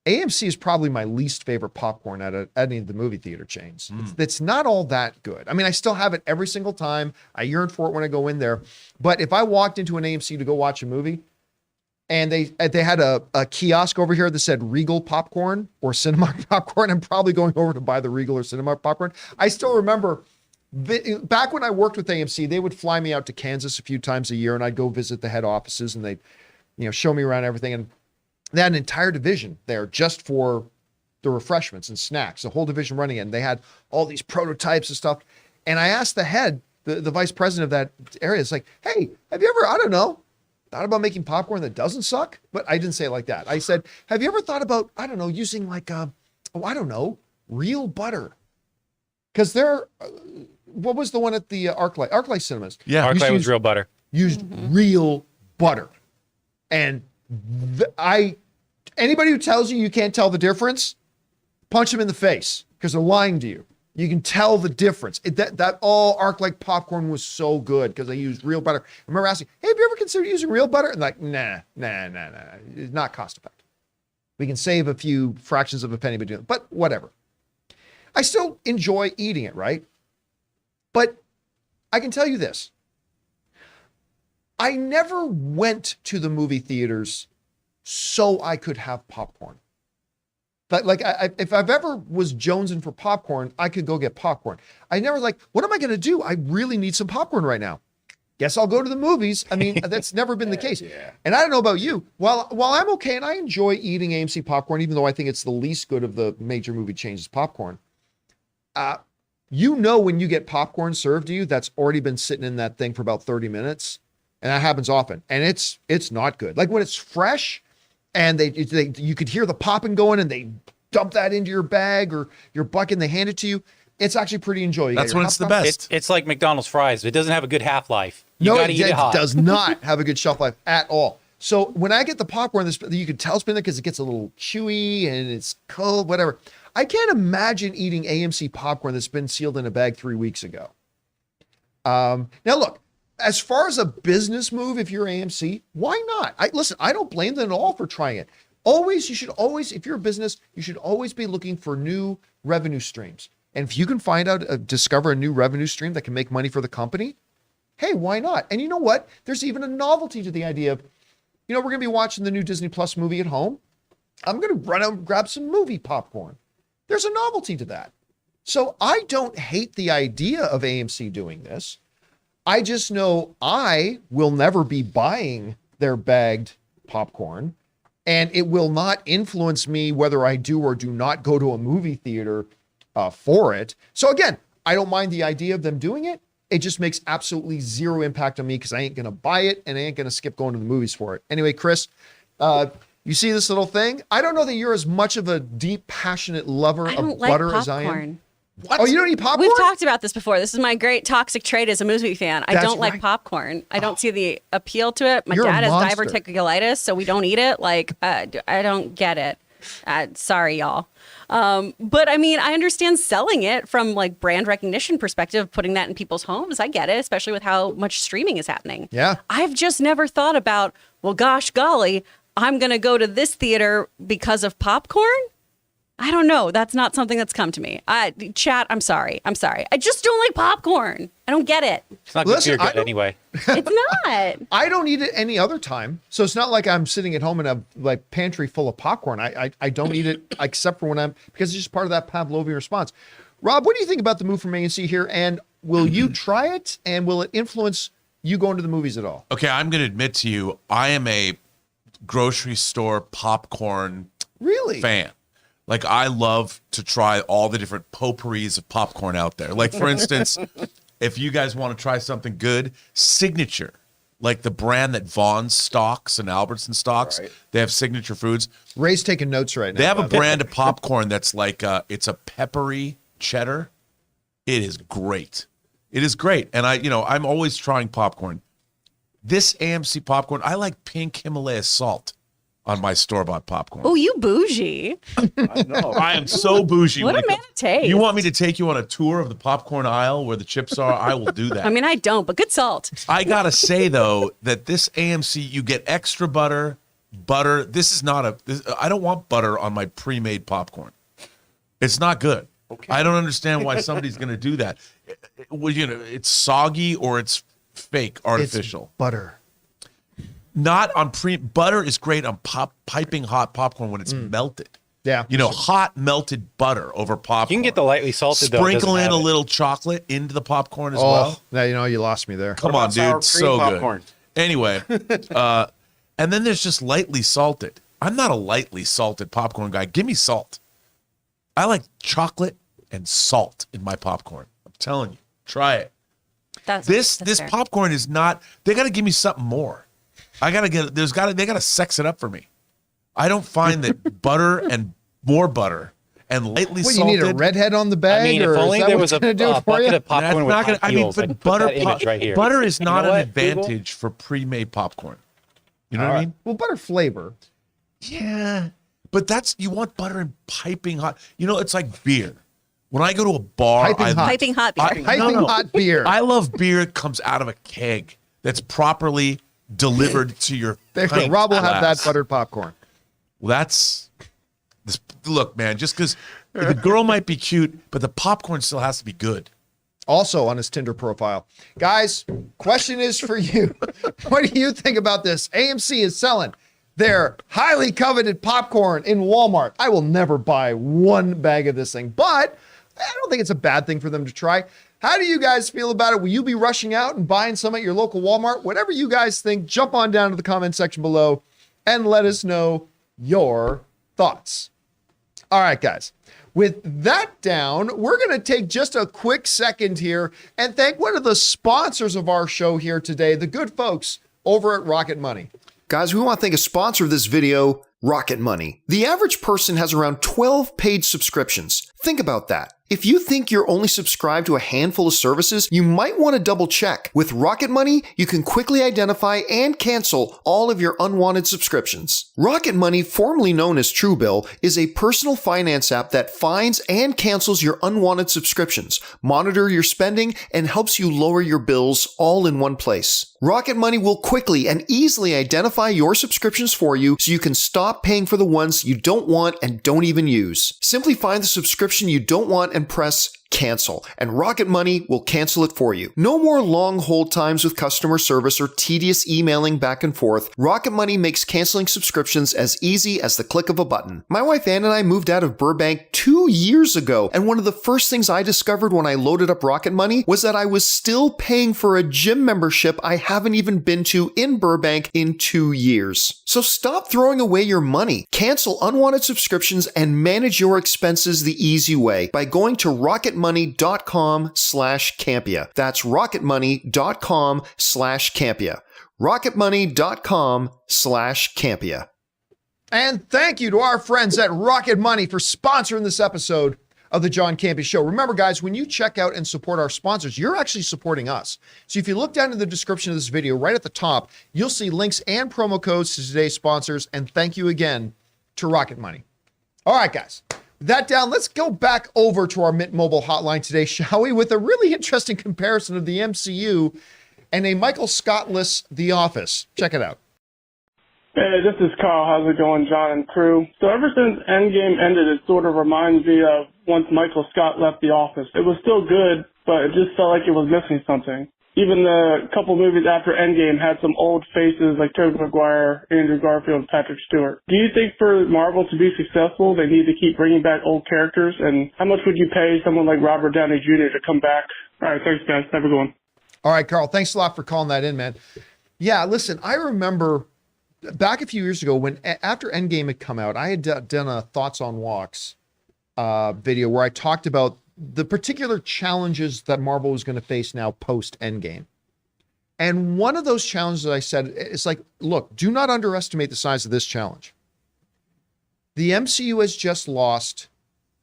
AMC is probably my least favorite popcorn at any of the movie theater chains. It's not all that good. I mean, I still have it every single time. I yearn for it when I go in there. But if I walked into an AMC to go watch a movie, and they had a kiosk over here that said Regal popcorn or Cinemark popcorn, I'm probably going over to buy the Regal or Cinemark popcorn. I still remember back when I worked with AMC, they would fly me out to Kansas a few times a year, and I'd go visit the head offices, and they'd show me around everything. And they had an entire division there just for the refreshments and snacks, the whole division running it. And they had all these prototypes and stuff. And I asked the head, the vice president of that area, it's like, hey, have you ever, I don't know, thought about making popcorn that doesn't suck? But I didn't say it like that. I said, have you ever thought about, I don't know, using like, real butter? Because what was the one at the ArcLight Cinemas?
Yeah.
Used to
ArcLight was
use-
real butter.
Used real butter, and anybody who tells you can't tell the difference, punch them in the face because they're lying to you. You can tell the difference. That all ArcLight popcorn was so good because they used real butter. I remember asking, "Hey, have you ever considered using real butter?" And like, nah. It's not cost effective. We can save a few fractions of a penny by doing it, but whatever. I still enjoy eating it, right? But I can tell you this. I never went to the movie theaters so I could have popcorn. But like, if I've ever was jonesing for popcorn, I could go get popcorn. I never like, what am I going to do? I really need some popcorn right now. Guess I'll go to the movies. I mean, that's never been the case. And I don't know about you. While I'm okay and I enjoy eating AMC popcorn, even though I think it's the least good of the major movie chains popcorn, when you get popcorn served to you, that's already been sitting in that thing for about 30 minutes. And that happens often. And it's not good. Like when it's fresh and you could hear the popping going and they dump that into your bag or your bucket and they hand it to you. It's actually pretty enjoyable.
That's when it's the best.
It's like McDonald's fries. It doesn't have a good half-life. You
No,
gotta eat it hot.
does not have a good shelf life at all. So when I get the popcorn, you can tell it's been there because it gets a little chewy and it's cold, whatever. I can't imagine eating AMC popcorn that's been sealed in a bag 3 weeks ago. Now look, as far as a business move, if you're AMC, why not? Listen, I don't blame them at all for trying it. You should always, if you're a business, you should always be looking for new revenue streams. And if you can discover a new revenue stream that can make money for the company, hey, why not? And you know what? There's even a novelty to the idea of, we're going to be watching the new Disney Plus movie at home. I'm going to run out and grab some movie popcorn. There's a novelty to that. So I don't hate the idea of AMC doing this. I just know I will never be buying their bagged popcorn, and it will not influence me whether I do or do not go to a movie theater for it. So again, I don't mind the idea of them doing it. It just makes absolutely zero impact on me because I ain't going to buy it and I ain't going to skip going to the movies for it. Anyway, Chris, you see this little thing? I don't know that you're as much of a deep, passionate lover of butter as I am. What? Oh, you don't eat popcorn?
We've talked about this before. This is my great toxic trait as a movie fan. I don't like
right.
popcorn. I don't see the appeal to it. My
You're a
dad has
monster.
diverticulitis, so we don't eat it. Like, I don't get it. Sorry, y'all. But I mean, I understand selling it from like brand recognition perspective, putting that in people's homes. I get it, especially with how much streaming is happening.
Yeah.
I've just never thought about, well, gosh, golly, I'm going to go to this theater because of popcorn. I don't know. That's not something that's come to me. Chat, I'm sorry. I just don't like popcorn. I don't get it.
It's not good for your gut anyway.
It's not.
I don't eat it any other time. So it's not like I'm sitting at home in a like pantry full of popcorn. I don't eat it except for because it's just part of that Pavlovian response. Rob, what do you think about the move from ANC here? And will you try it? And will it influence you going to the movies at all?
Okay, I'm going to admit to you, I am a grocery store popcorn fan. Like, I love to try all the different potpourris of popcorn out there. Like, for instance, if you guys want to try something good, Signature, like the brand that Vaughn's stocks and Albertson stocks, they have Signature Foods.
Ray's taking notes right now.
They have a brand of popcorn that's like, it's a peppery cheddar. It is great. It is great. And I'm always trying popcorn. This AMC popcorn, I like pink Himalaya salt on my store-bought popcorn.
Oh, you bougie.
I know.
I am so bougie.
What
when
a
it
man
comes-
of taste.
You want me to take you on a tour of the popcorn aisle where the chips are? I will do that.
I mean, I don't, but good salt.
I gotta say though that this AMC, you get extra butter. This is not I don't want butter on my pre-made popcorn. It's not good. Okay. I don't understand why somebody's gonna do that. Well, it's soggy or it's fake, artificial.
It's butter.
Not on butter is great on piping hot popcorn when it's melted.
Yeah.
Hot melted butter over popcorn.
You can get the lightly salted though.
Sprinkle in a
little.
little chocolate into the popcorn as well.
Now you lost me there.
Come on,
about sour
dude. So
cream popcorn?
good. Anyway, and then there's just lightly salted. I'm not a lightly salted popcorn guy. Give me salt. I like chocolate and salt in my popcorn. I'm telling you. Try it. This
fair.
popcorn is not, they got to give me something more. They got to sex it up for me. I don't find that butter and more butter and lightly
What, you
salted.
need a redhead on the bag?
I mean, if
or is
only
that
there
what's
was a
gonna do it for
bucket
you?
of popcorn with hot heels,
but
I'd put that
butter,
image right here.
butter is not
You know
an
what, Google?
advantage for pre-made popcorn. You know
All
what I
right.
mean?
Well, butter flavor.
Yeah, but you want butter and piping hot. You know, it's like beer. When I go to a bar,
Piping hot.
Piping hot beer.
Piping hot beer.
I love beer that comes out of a keg that's properly delivered to your
There you go.
pint
Rob will have that
glass.
buttered popcorn.
Well, look, man. Just because the girl might be cute, but the popcorn still has to be good.
Also on his Tinder profile. Guys, question is for you. What do you think about this? AMC is selling their highly coveted popcorn in Walmart. I will never buy one bag of this thing, but I don't think it's a bad thing for them to try. How do you guys feel about it? Will you be rushing out and buying some at your local Walmart? Whatever you guys think, jump on down to the comment section below and let us know your thoughts. All right, guys. With that down, we're going to take just a quick second here and thank one of the sponsors of our show here today, the good folks over at Rocket Money. Guys, we want to thank a sponsor of this video, Rocket Money. The average person has around 12 paid subscriptions. Think about that. If you think you're only subscribed to a handful of services, you might want to double check. With Rocket Money, you can quickly identify and cancel all of your unwanted subscriptions. Rocket Money, formerly known as Truebill, is a personal finance app that finds and cancels your unwanted subscriptions, monitor your spending, and helps you lower your bills all in one place. Rocket Money will quickly and easily identify your subscriptions for you so you can stop paying for the ones you don't want and don't even use. Simply find the subscription you don't want and press cancel, and Rocket Money will cancel it for you. No more long hold times with customer service or tedious emailing back and forth. Rocket Money makes canceling subscriptions as easy as the click of a button. My wife Ann and I moved out of Burbank 2 years ago, and one of the first things I discovered when I loaded up Rocket Money was that I was still paying for a gym membership I haven't even been to in Burbank in 2 years. So stop throwing away your money. Cancel unwanted subscriptions and manage your expenses the easy way by going to rocketmoney.com/Campea. That's rocketmoney.com/Campea. rocketmoney.com/Campea. And thank you to our friends at Rocket Money for sponsoring this episode of the John Campea Show. Remember, guys, when you check out and support our sponsors, you're actually supporting us. So if you look down in the description of this video, right at the top, you'll see links and promo codes to today's sponsors. And thank you again to Rocket Money. All right, guys. With that down, let's go back over to our Mint Mobile hotline today, shall we, with a really interesting comparison of the MCU and a Michael Scott-less The Office. Check it out.
Hey, this is Carl. How's it going, John and crew? So ever since Endgame ended, it sort of reminds me of once Michael Scott left The Office. It was still good, but it just felt like it was missing something. Even the couple movies after Endgame had some old faces like Tobey Maguire, Andrew Garfield, and Patrick Stewart. Do you think for Marvel to be successful, they need to keep bringing back old characters? And how much would you pay someone like Robert Downey Jr. to come back? All right, thanks, guys. Have a good one.
All right, Carl, thanks a lot for calling that in, man. Yeah, listen, I remember back a few years ago when after Endgame had come out, I had done a Thoughts on Walks video where I talked about the particular challenges that Marvel was going to face now post Endgame. And one of those challenges that I said, it's like, look, do not underestimate the size of this challenge. The MCU has just lost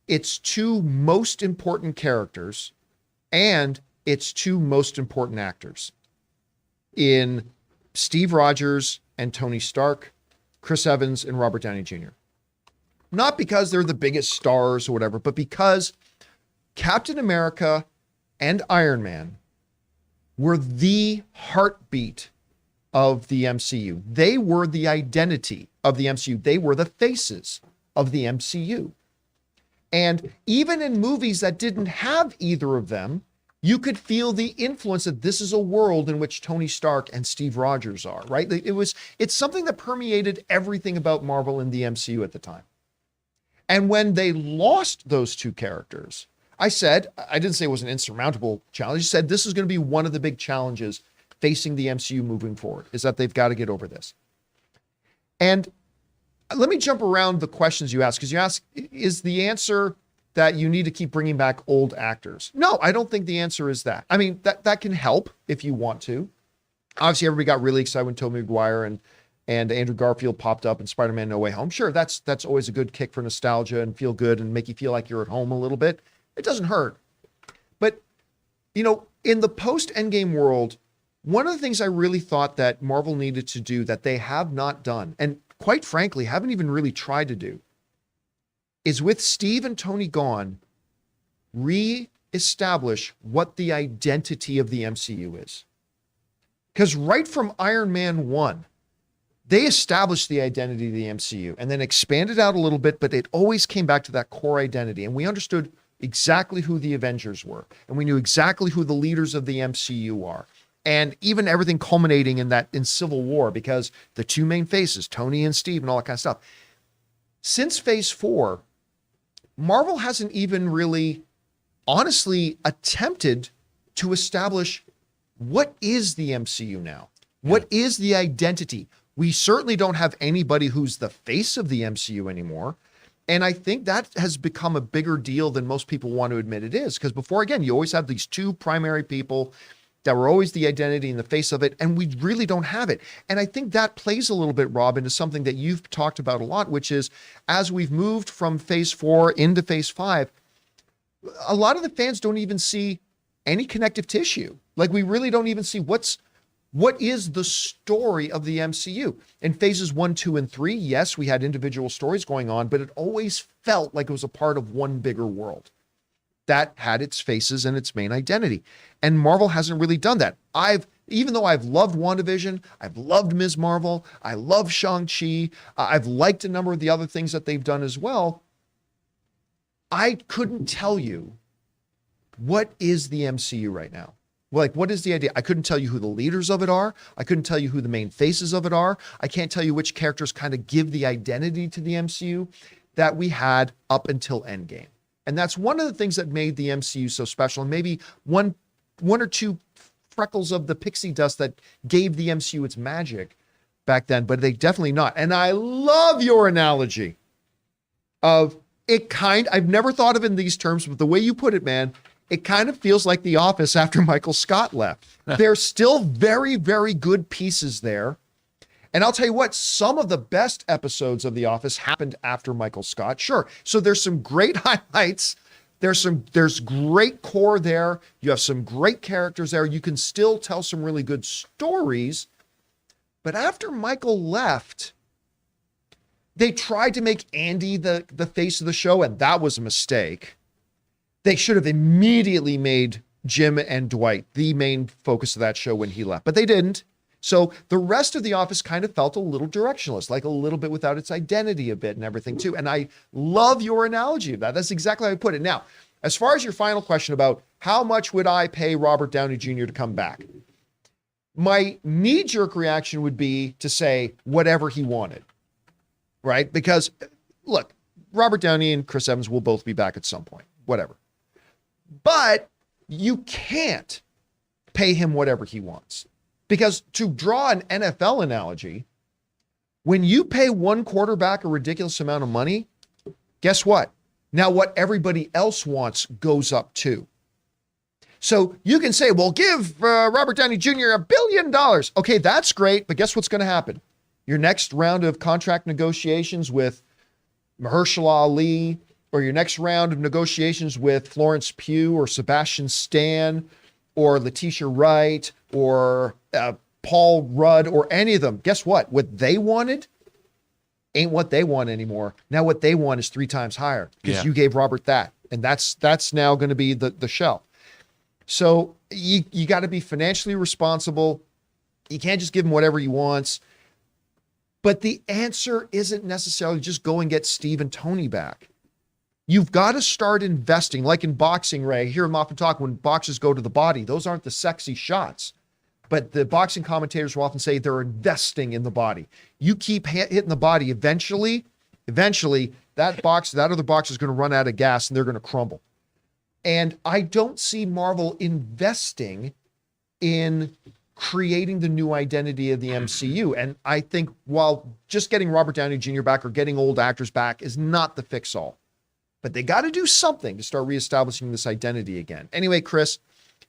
its two most important characters and its two most important actors in Steve Rogers and Tony Stark, Chris Evans and Robert Downey Jr. Not because they're the biggest stars or whatever, but because Captain America and Iron Man were the heartbeat of the MCU. They were the identity of the MCU. They were the faces of the MCU. And even in movies that didn't have either of them, you could feel the influence that this is a world in which Tony Stark and Steve Rogers are, right? It's something that permeated everything about Marvel in the MCU at the time. And when they lost those two characters, I didn't say it was an insurmountable challenge. I said this is going to be one of the big challenges facing the MCU moving forward, is that they've got to get over this. And let me jump around the questions you asked, because you asked, is the answer that you need to keep bringing back old actors? No, I don't think the answer is that. I mean, that can help if you want to. Obviously, everybody got really excited when Tobey Maguire and and Andrew Garfield popped up in Spider-Man No Way Home. Sure, that's always a good kick for nostalgia and feel good and make you feel like you're at home a little bit. It doesn't hurt. But, you know, in the post-Endgame world, one of the things I really thought that Marvel needed to do that they have not done, and quite frankly, haven't even really tried to do, is with Steve and Tony gone, re-establish what the identity of the MCU is. Because right from Iron Man 1, they established the identity of the MCU and then expanded out a little bit, but it always came back to that core identity. And we understood exactly who the Avengers were, and we knew exactly who the leaders of the MCU are. And even everything culminating in Civil War, because the two main faces, Tony and Steve and all that kind of stuff. Since Phase 4, Marvel hasn't even really honestly attempted to establish what is the MCU now? What is the identity? We certainly don't have anybody who's the face of the MCU anymore. And I think that has become a bigger deal than most people want to admit it is. Because before, again, you always have these two primary people that were always the identity and the face of it, and we really don't have it. And I think that plays a little bit, Rob, into something that you've talked about a lot, which is as we've moved from Phase 4 into Phase 5, a lot of the fans don't even see any connective tissue. Like, we really don't even see what is the story of the MCU. In Phases 1, 2, and 3, yes, we had individual stories going on, but it always felt like it was a part of one bigger world that had its faces and its main identity. And Marvel hasn't really done that. Even though I've loved WandaVision, I've loved Ms. Marvel, I love Shang-Chi, I've liked a number of the other things that they've done as well, I couldn't tell you what is the MCU right now. Like, what is the idea? I couldn't tell you who the leaders of it are. I couldn't tell you who the main faces of it are. I can't tell you which characters kind of give the identity to the MCU that we had up until Endgame. And that's one of the things that made the MCU so special. And maybe one or two freckles of the pixie dust that gave the MCU its magic back then, but they definitely not. And I love your analogy of it I've never thought of it in these terms, but the way you put it, man, it kind of feels like The Office after Michael Scott left. There's still very, very good pieces there. And I'll tell you what, some of the best episodes of The Office happened after Michael Scott. Sure. So there's some great highlights. There's great core there. You have some great characters there. You can still tell some really good stories. But after Michael left, they tried to make Andy the face of the show, and that was a mistake. They should have immediately made Jim and Dwight the main focus of that show when he left, but they didn't. So the rest of The Office kind of felt a little directionless, like a little bit without its identity a bit and everything too. And I love your analogy of that. That's exactly how I put it. Now, as far as your final question about how much would I pay Robert Downey Jr. to come back? My knee-jerk reaction would be to say whatever he wanted, right? Because look, Robert Downey and Chris Evans will both be back at some point, whatever. But you can't pay him whatever he wants. Because to draw an NFL analogy, when you pay one quarterback a ridiculous amount of money, guess what? Now what everybody else wants goes up too. So you can say, well, give Robert Downey Jr. $1 billion. Okay, that's great, but guess what's going to happen? Your next round of contract negotiations with Mahershala Ali, or your next round of negotiations with Florence Pugh or Sebastian Stan or Letitia Wright or Paul Rudd or any of them, guess what? What they wanted ain't what they want anymore. Now what they want is 3 times higher because you gave Robert that. And that's now going to be the shelf. So you got to be financially responsible. You can't just give him whatever he wants. But the answer isn't necessarily just go and get Steve and Tony back. You've got to start investing, like in boxing, Ray. I hear him often talk when boxers go to the body. Those aren't the sexy shots. But the boxing commentators will often say they're investing in the body. You keep hitting the body, eventually that other boxer is going to run out of gas and they're going to crumble. And I don't see Marvel investing in creating the new identity of the MCU. And I think while just getting Robert Downey Jr. back or getting old actors back is not the fix-all. But they got to do something to start reestablishing this identity again. Anyway, Chris,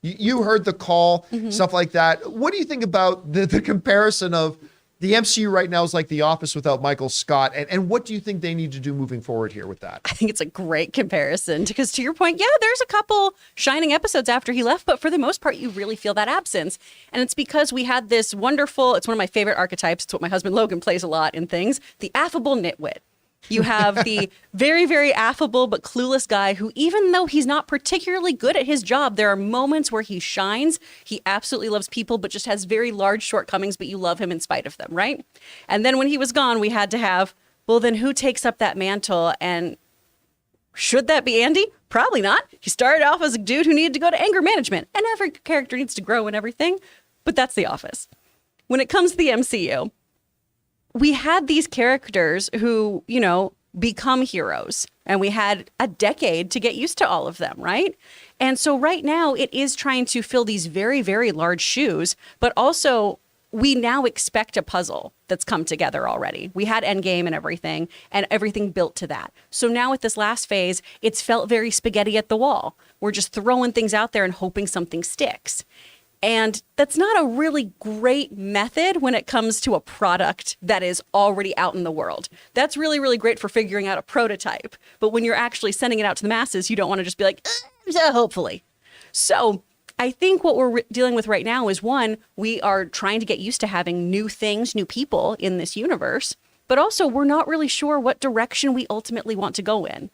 you heard the call, stuff like that. What do you think about the comparison of the MCU right now is like The Office without Michael Scott. And what do you think they need to do moving forward here with that?
I think it's a great comparison because to your point, yeah, there's a couple shining episodes after he left, but for the most part, you really feel that absence. And it's because we had this wonderful, it's one of my favorite archetypes. It's what my husband Logan plays a lot in things, the affable nitwit. You have the very, very affable but clueless guy who, even though he's not particularly good at his job, there are moments where he shines. He absolutely loves people, but just has very large shortcomings, but you love him in spite of them, right? And then when he was gone, we had to have, well, then who takes up that mantle? And should that be Andy? Probably not. He started off as a dude who needed to go to anger management, and every character needs to grow and everything, but that's The Office. When it comes to the MCU, we had these characters who, you know, become heroes, and we had a decade to get used to all of them, right? And so right now it is trying to fill these very, very large shoes, but also we now expect a puzzle that's come together already. We had Endgame and everything built to that. So now with this last phase, it's felt very spaghetti at the wall. We're just throwing things out there and hoping something sticks. And that's not a really great method when it comes to a product that is already out in the world. That's really, really great for figuring out a prototype. But when you're actually sending it out to the masses, you don't want to just be like, hopefully. So I think what we're dealing with right now is, one, we are trying to get used to having new things, new people in this universe. But also, we're not really sure what direction we ultimately want to go in.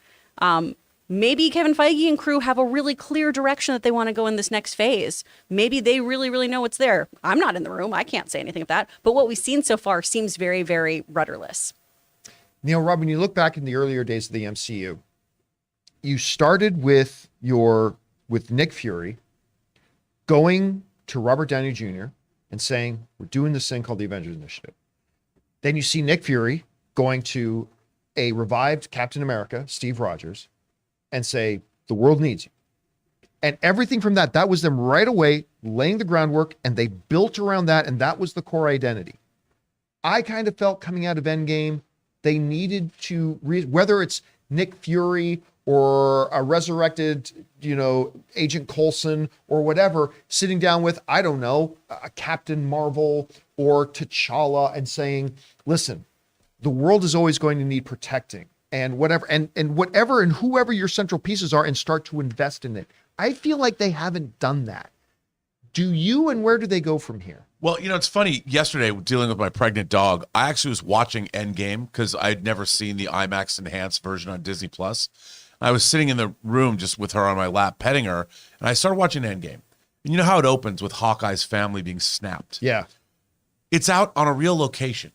Maybe Kevin Feige and crew have a really clear direction that they want to go in this next phase. Maybe they really, really know what's there. I'm not in the room. I can't say anything of that. But what we've seen so far seems very, very rudderless.
Neil, Rob, when you look back in the earlier days of the MCU, you started with Nick Fury going to Robert Downey Jr. and saying, we're doing this thing called the Avengers Initiative. Then you see Nick Fury going to a revived Captain America, Steve Rogers, and say, the world needs you. And everything from that was them right away laying the groundwork, and they built around that, and that was the core identity. I kind of felt coming out of Endgame, they needed to, whether it's Nick Fury or a resurrected, Agent Coulson or whatever, sitting down with, I don't know, a Captain Marvel or T'Challa and saying, listen, the world is always going to need protecting. And whatever, and whatever, and whoever your central pieces are, and start to invest in it. I feel like they haven't done that. Do you, and where do they go from here?
Well, it's funny. Yesterday, dealing with my pregnant dog, I actually was watching Endgame because I'd never seen the IMAX enhanced version on Disney Plus. I was sitting in the room just with her on my lap, petting her, and I started watching Endgame. And you know how it opens with Hawkeye's family being snapped?
Yeah.
It's out on a real location.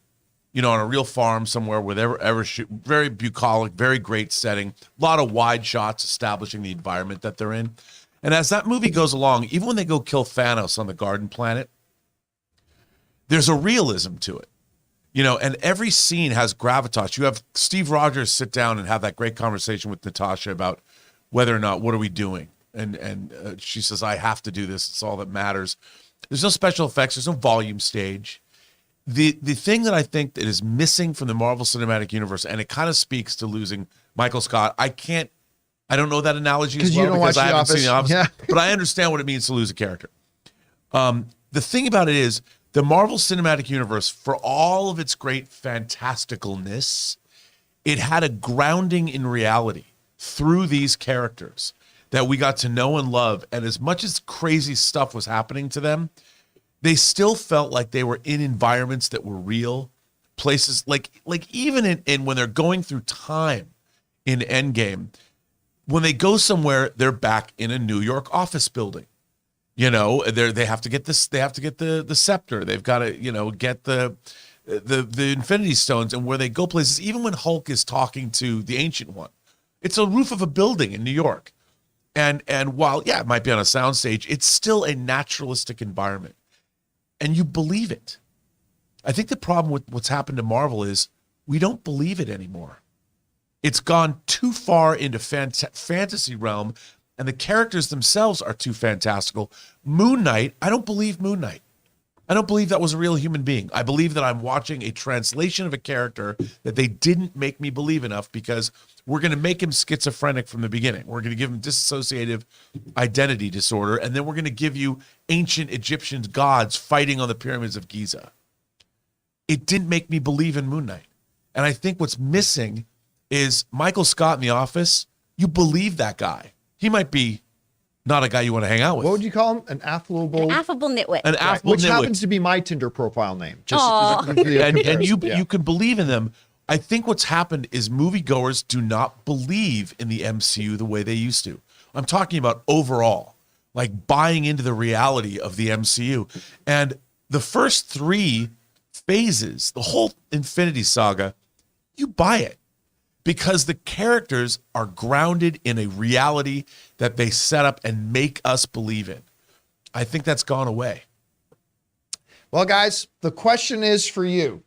On a real farm somewhere where they ever shoot. Very bucolic, very great setting. A lot of wide shots establishing the environment that they're in. And as that movie goes along, even when they go kill Thanos on the Garden Planet, there's a realism to it. And every scene has gravitas. You have Steve Rogers sit down and have that great conversation with Natasha about whether or not, what are we doing? And she says, I have to do this. It's all that matters. There's no special effects. There's no volume stage. The thing that I think that is missing from the Marvel Cinematic Universe, and it kind of speaks to losing Michael Scott. I don't know that analogy as well because I haven't seen The Office,
yeah.
But I understand what it means to lose a character. The thing about it is the Marvel Cinematic Universe, for all of its great fantasticalness, it had a grounding in reality through these characters that we got to know and love. And as much as crazy stuff was happening to them, they still felt like they were in environments that were real, places like even in when they're going through time in Endgame, when they go somewhere, they're back in a New York office building. They have to get this, they have to get the scepter. They've got to, get the Infinity Stones, and where they go places, even when Hulk is talking to the Ancient One, it's a roof of a building in New York. And while, it might be on a soundstage, it's still a naturalistic environment. And you believe it. I think the problem with what's happened to Marvel is we don't believe it anymore. It's gone too far into fantasy realm, and the characters themselves are too fantastical. Moon Knight, I don't believe Moon Knight. I don't believe that was a real human being. I believe that I'm watching a translation of a character that they didn't make me believe enough, because we're going to make him schizophrenic from the beginning. We're going to give him dissociative identity disorder, and then we're going to give you ancient Egyptian gods fighting on the pyramids of Giza. it didn't make me believe in Moon Knight. And I think what's missing is Michael Scott in The Office. You believe that guy. He might be not a guy you want to hang out with.
What would you call him? An affable
nitwit.
An affable
which
nitwit.
happens to be my Tinder profile name.
Aw.
And you can believe in them. I think what's happened is moviegoers do not believe in the MCU the way they used to. I'm talking about overall, like buying into the reality of the MCU. And the first 3 phases, the whole Infinity Saga, you buy it because the characters are grounded in a reality that they set up and make us believe in. I think that's gone away.
Well, guys, the question is for you.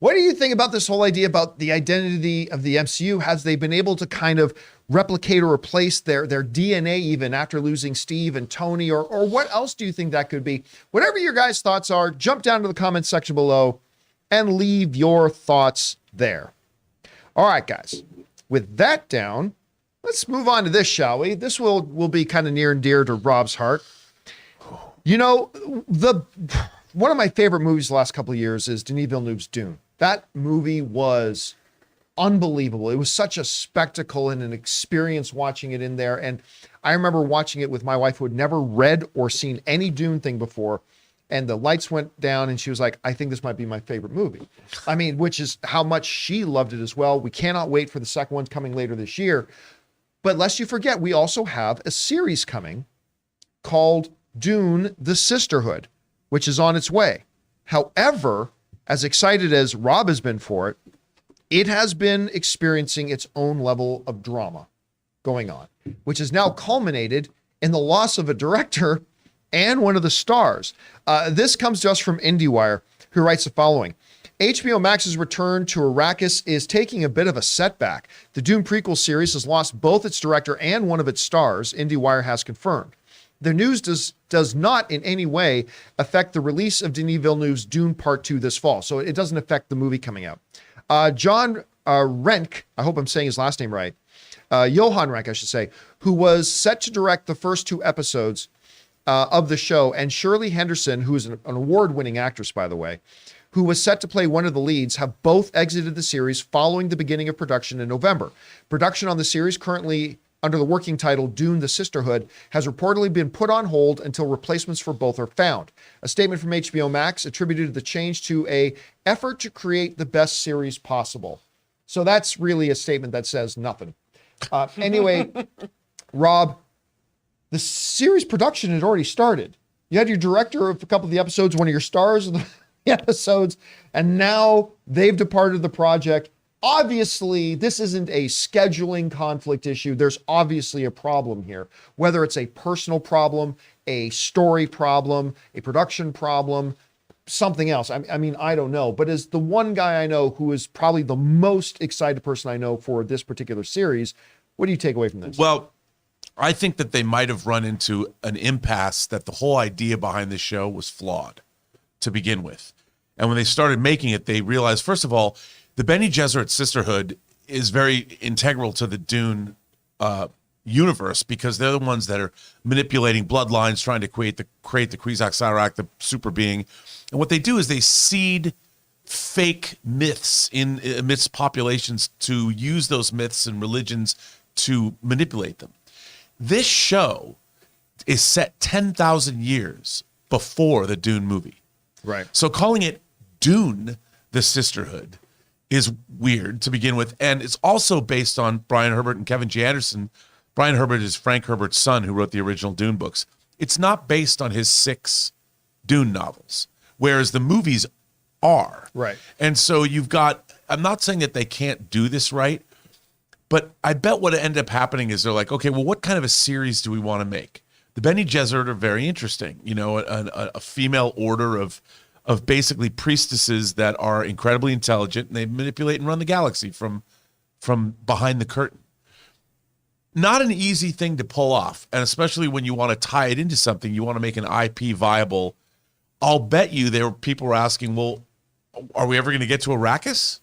What do you think about this whole idea about the identity of the MCU? Has they been able to kind of replicate or replace their DNA even after losing Steve and Tony? Or what else do you think that could be? Whatever your guys' thoughts are, jump down to the comments section below and leave your thoughts there. All right, guys. With that down, let's move on to this, shall we? This will be kind of near and dear to Rob's heart. You know, one of my favorite movies the last couple of years is Denis Villeneuve's Dune. That movie was unbelievable. It was such a spectacle and an experience watching it in there. And I remember watching it with my wife who had never read or seen any Dune thing before. And the lights went down and she was like, I think this might be my favorite movie. I mean, which is how much she loved it as well. We cannot wait for the second one coming later this year. But lest you forget, we also have a series coming called Dune, the Sisterhood, which is on its way. However, as excited as Rob has been for it, it has been experiencing its own level of drama going on, which has now culminated in the loss of a director and one of the stars. This comes to us from IndieWire, who writes the following. HBO Max's return to Arrakis is taking a bit of a setback. The Dune prequel series has lost both its director and one of its stars, IndieWire has confirmed. The news does not in any way affect the release of Denis Villeneuve's Dune Part 2 this fall, so it doesn't affect the movie coming out. John Renck, I hope I'm saying his last name right, Johan Renck, I should say, who was set to direct the first 2 episodes of the show, and Shirley Henderson, who is an award-winning actress, by the way, who was set to play one of the leads, have both exited the series following the beginning of production in November. Production on the series, currently under the working title Dune, the Sisterhood, has reportedly been put on hold until replacements for both are found. A statement from HBO Max attributed the change to an effort to create the best series possible. So that's really a statement that says nothing. Anyway, Rob, the series production had already started. You had your director of a couple of the episodes, one of your stars of the episodes, and now they've departed the project. Obviously, this isn't a scheduling conflict issue. There's obviously a problem here, whether it's a personal problem, a story problem, a production problem, something else. I mean, I don't know. But as the one guy I know who is probably the most excited person I know for this particular series, what do you take away from this?
Well, I think that they might have run into an impasse that the whole idea behind this show was flawed to begin with. And when they started making it, they realized, first of all, the Bene Gesserit Sisterhood is very integral to the Dune universe because they're the ones that are manipulating bloodlines, trying to create the Kwisatz Haderach, the super being. And what they do is they seed fake myths in amidst populations to use those myths and religions to manipulate them. This show is set 10,000 years before the Dune movie.
Right.
So calling it Dune, the Sisterhood, is weird to begin with. And it's also based on Brian Herbert and Kevin G. Anderson. Brian Herbert is Frank Herbert's son who wrote the original Dune books. It's not based on his 6 Dune novels, whereas the movies are.
Right.
And so you've got, I'm not saying that they can't do this right, but I bet what ended up happening is they're like, okay, well, what kind of a series do we want to make? The Bene Gesserit are very interesting. You know, a female order of basically priestesses that are incredibly intelligent, and they manipulate and run the galaxy from behind the curtain. Not an easy thing to pull off, and especially when you want to tie it into something, you want to make an IP viable. I'll bet you people were asking, well, are we ever going to get to Arrakis?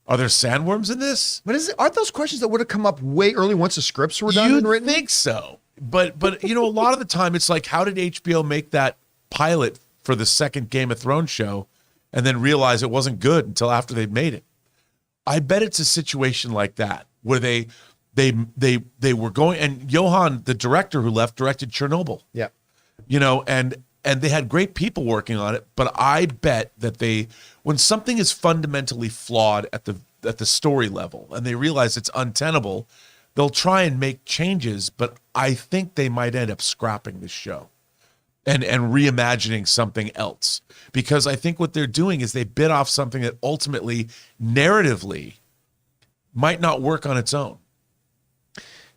Are there sandworms in this?
But aren't those questions that would have come up way early once the scripts were done and written?
You'd think so. But you know, a lot of the time it's like, how did HBO make that pilot for the second Game of Thrones show and then realize it wasn't good until after they've made it. I bet it's a situation like that where they were going, and Johan, the director who left, directed Chernobyl.
Yeah.
You know, and they had great people working on it, but I bet that when something is fundamentally flawed at the story level and they realize it's untenable, they'll try and make changes, but I think they might end up scrapping the show and reimagining something else, because I think what they're doing is they bit off something that ultimately narratively might not work on its own.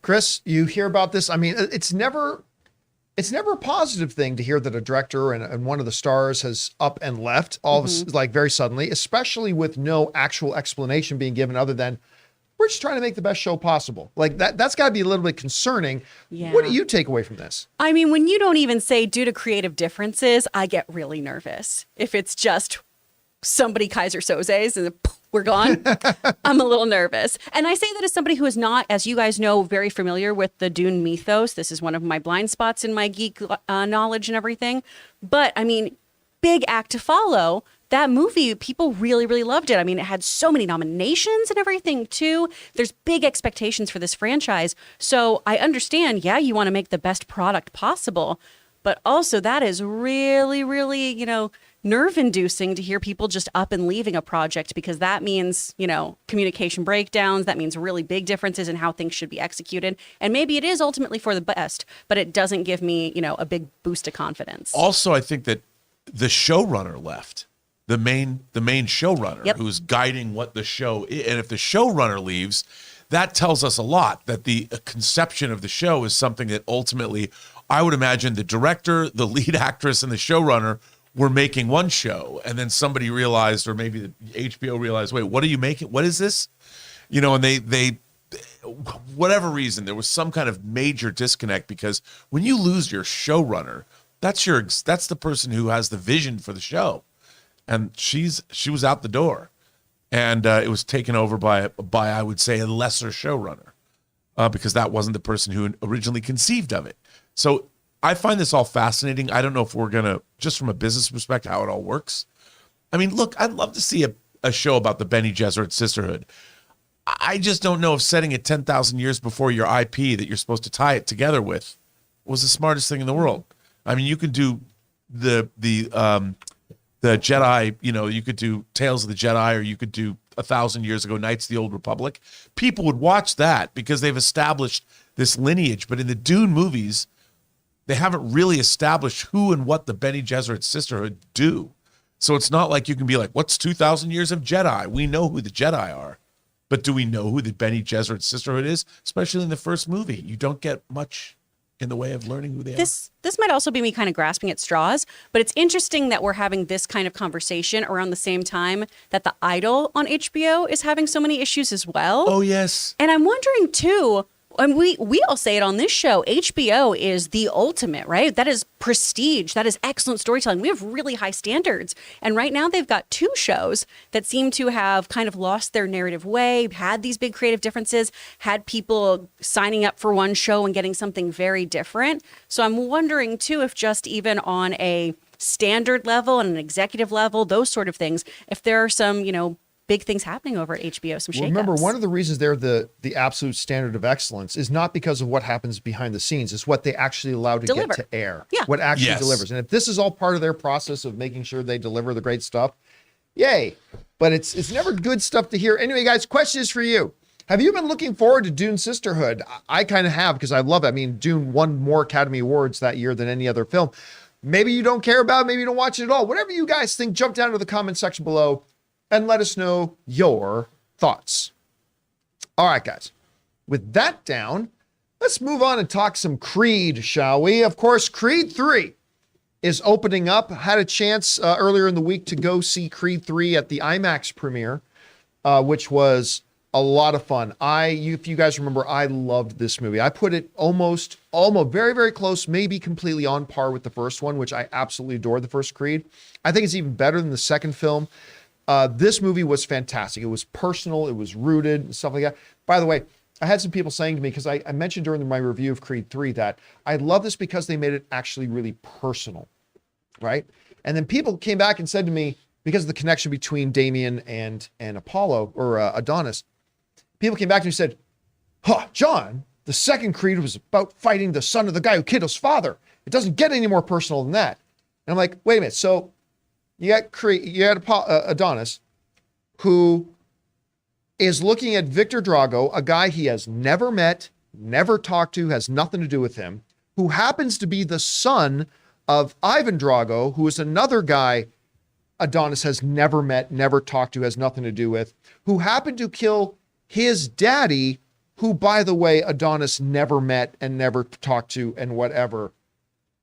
Chris, you hear about this. I mean, it's never a positive thing to hear that a director and one of the stars has up and left like very suddenly, especially with no actual explanation being given other than we're just trying to make the best show possible. Like that's got to be a little bit concerning.
Yeah.
What do you take away from this?
I mean, when you don't even say due to creative differences, I get really nervous. If it's just somebody Kaiser Soze's and we're gone, I'm a little nervous. And I say that as somebody who is not, as you guys know, very familiar with the Dune mythos. This is one of my blind spots in my geek knowledge and everything. But I mean, big act to follow. That movie, people really, really loved it. I mean, it had so many nominations and everything too. There's big expectations for this franchise. So I understand, yeah, you want to make the best product possible, but also that is really, really, you know, nerve inducing to hear people just up and leaving a project, because that means, you know, communication breakdowns. That means really big differences in how things should be executed. And maybe it is ultimately for the best, but it doesn't give me, you know, a big boost of confidence.
Also, I think that the showrunner left. The main showrunner who's guiding what the show is. And if the showrunner leaves, that tells us a lot, that the conception of the show is something that ultimately, I would imagine the director, the lead actress, and the showrunner were making one show, and then somebody realized, or maybe the HBO realized, wait, what are you making? What is this? You know, and they whatever reason, there was some kind of major disconnect, because when you lose your showrunner, that's the person who has the vision for the show. And she was out the door, and it was taken over by I would say a lesser showrunner, because that wasn't the person who originally conceived of it. So I find this all fascinating. I don't know if we're gonna, just from a business perspective, how it all works. I mean, look, I'd love to see a show about the Bene Gesserit Sisterhood. I just don't know if setting it 10,000 years before your IP that you're supposed to tie it together with was the smartest thing in the world. I mean, you could do the Jedi, you know, you could do Tales of the Jedi, or you could do 1,000 years ago, Knights of the Old Republic. People would watch that because they've established this lineage. But in the Dune movies, they haven't really established who and what the Bene Gesserit Sisterhood do. So it's not like you can be like, what's 2,000 years of Jedi? We know who the Jedi are. But do we know who the Bene Gesserit Sisterhood is? Especially in the first movie. You don't get much in the way of learning who they are.
This might also be me kind of grasping at straws, but it's interesting that we're having this kind of conversation around the same time that The Idol on HBO is having so many issues as well.
Oh, yes.
And I'm wondering too, and we all say it on this show, HBO is the ultimate, right? That is prestige. That is excellent storytelling. We have really high standards. And right now they've got two shows that seem to have kind of lost their narrative way, had these big creative differences, had people signing up for one show and getting something very different. So I'm wondering too, if just even on a standard level and an executive level, those sort of things, if there are some, you know, big things happening over at HBO, some shakeups.
Well, remember, one of the reasons they're the absolute standard of excellence is not because of what happens behind the scenes. It's what they actually allow to
Deliver.
get to air.
Yeah.
What actually
Yes.
delivers. And if this is all part of their process of making sure they deliver the great stuff, yay. But it's never good stuff to hear. Anyway, guys, question is for you. Have you been looking forward to Dune Sisterhood? I kind of have, because I love it. I mean, Dune won more Academy Awards that year than any other film. Maybe you don't care about it. Maybe you don't watch it at all. Whatever you guys think, jump down to the comment section below and let us know your thoughts. All right, guys. With that down, let's move on and talk some Creed, shall we? Of course, Creed 3 is opening up. Had a chance earlier in the week to go see Creed 3 at the IMAX premiere, which was a lot of fun. If you guys remember, I loved this movie. I put it almost very, very close, maybe completely on par with the first one, which I absolutely adored, the first Creed. I think it's even better than the second film. This movie was fantastic. It was personal. It was rooted and stuff like that. By the way, I had some people saying to me, because I mentioned during my review of Creed 3 that I love this because they made it actually really personal, right? And then people came back and said to me, because of the connection between Damien and Apollo or Adonis, people came back to me and said, huh, John, the second Creed was about fighting the son of the guy who killed his father. It doesn't get any more personal than that. And I'm like, wait a minute. So you got Adonis, who is looking at Victor Drago, a guy he has never met, never talked to, has nothing to do with him, who happens to be the son of Ivan Drago, who is another guy Adonis has never met, never talked to, has nothing to do with, who happened to kill his daddy, who, by the way, Adonis never met and never talked to and whatever.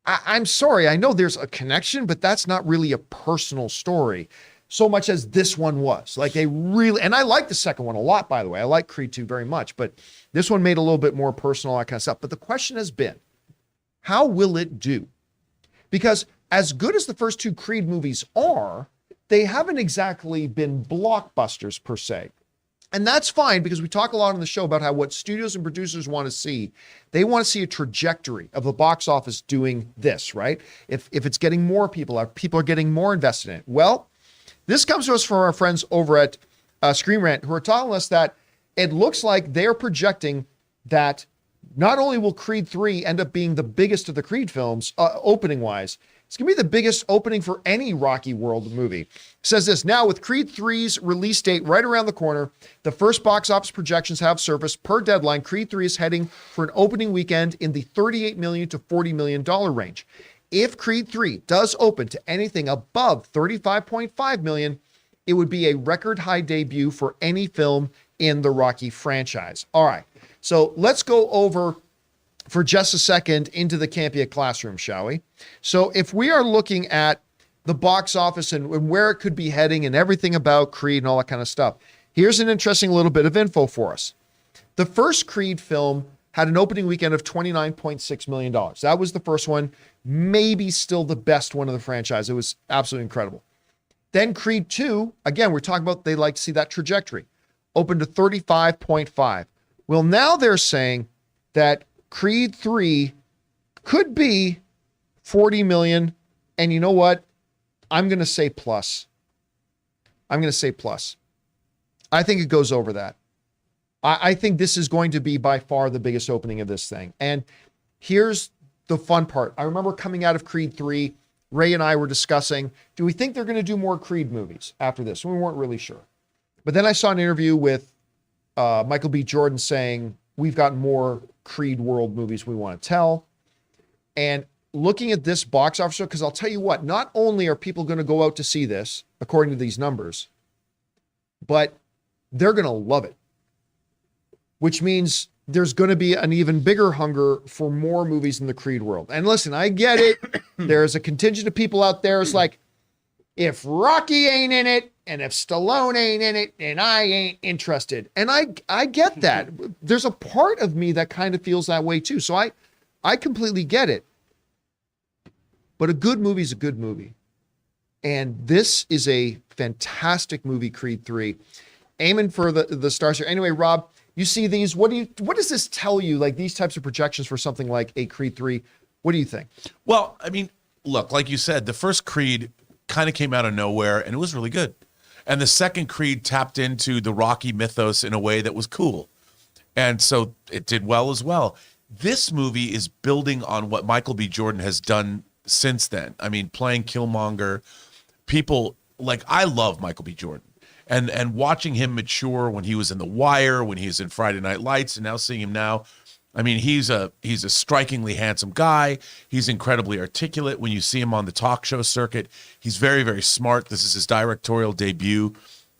I'm sorry, I know there's a connection, but that's not really a personal story so much as this one was. Like they really, and I like the second one a lot, by the way. I like Creed 2 very much, but this one made a little bit more personal, that kind of stuff. But the question has been, how will it do? Because as good as the first two Creed movies are, they haven't exactly been blockbusters per se. And that's fine, because we talk a lot on the show about how what studios and producers want to see, they want to see a trajectory of the box office doing this, right? If it's getting more people out, people are getting more invested in it. Well, this comes to us from our friends over at Screen Rant, who are telling us that it looks like they're projecting that not only will Creed 3 end up being the biggest of the Creed films, opening-wise, it's going to be the biggest opening for any Rocky World movie. It says this, now with Creed 3's release date right around the corner, the first box office projections have surfaced. Per deadline, Creed 3 is heading for an opening weekend in the $38 million to $40 million range. If Creed 3 does open to anything above $35.5 million, it would be a record high debut for any film in the Rocky franchise. All right, so let's go over for just a second into the Campea classroom, shall we? So if we are looking at the box office and where it could be heading and everything about Creed and all that kind of stuff, here's an interesting little bit of info for us. The first Creed film had an opening weekend of $29.6 million. That was the first one, maybe still the best one of the franchise. It was absolutely incredible. Then Creed 2, again, we're talking about they like to see that trajectory, opened to 35.5. Well, now they're saying that Creed 3 could be 40 million. And you know what? I'm going to say plus. I'm going to say plus. I think it goes over that. I think this is going to be by far the biggest opening of this thing. And here's the fun part. I remember coming out of Creed 3, Ray and I were discussing, do we think they're going to do more Creed movies after this? We weren't really sure. But then I saw an interview with Michael B. Jordan saying, we've got more Creed world movies we want to tell. And looking at this box office show, because I'll tell you what, not only are people going to go out to see this, according to these numbers, but they're going to love it. Which means there's going to be an even bigger hunger for more movies in the Creed world. And listen, I get it. There's a contingent of people out there. It's like, if Rocky ain't in it, and if Stallone ain't in it, then I ain't interested. And I get that. There's a part of me that kind of feels that way too. So I completely get it. But a good movie is a good movie. And this is a fantastic movie, Creed 3. Aiming for the stars here. Anyway, Rob, you see these. What does this tell you? Like these types of projections for something like a Creed 3. What do you think?
Well, I mean, look, like you said, the first Creed kind of came out of nowhere and it was really good. And the second Creed tapped into the Rocky mythos in a way that was cool. And so it did well as well. This movie is building on what Michael B. Jordan has done since then. I mean, playing Killmonger, people like, I love Michael B. Jordan. And watching him mature when he was in The Wire, when he was in Friday Night Lights, and now seeing him now, I mean, he's a strikingly handsome guy. He's incredibly articulate. When you see him on the talk show circuit, he's very, very smart. This is his directorial debut.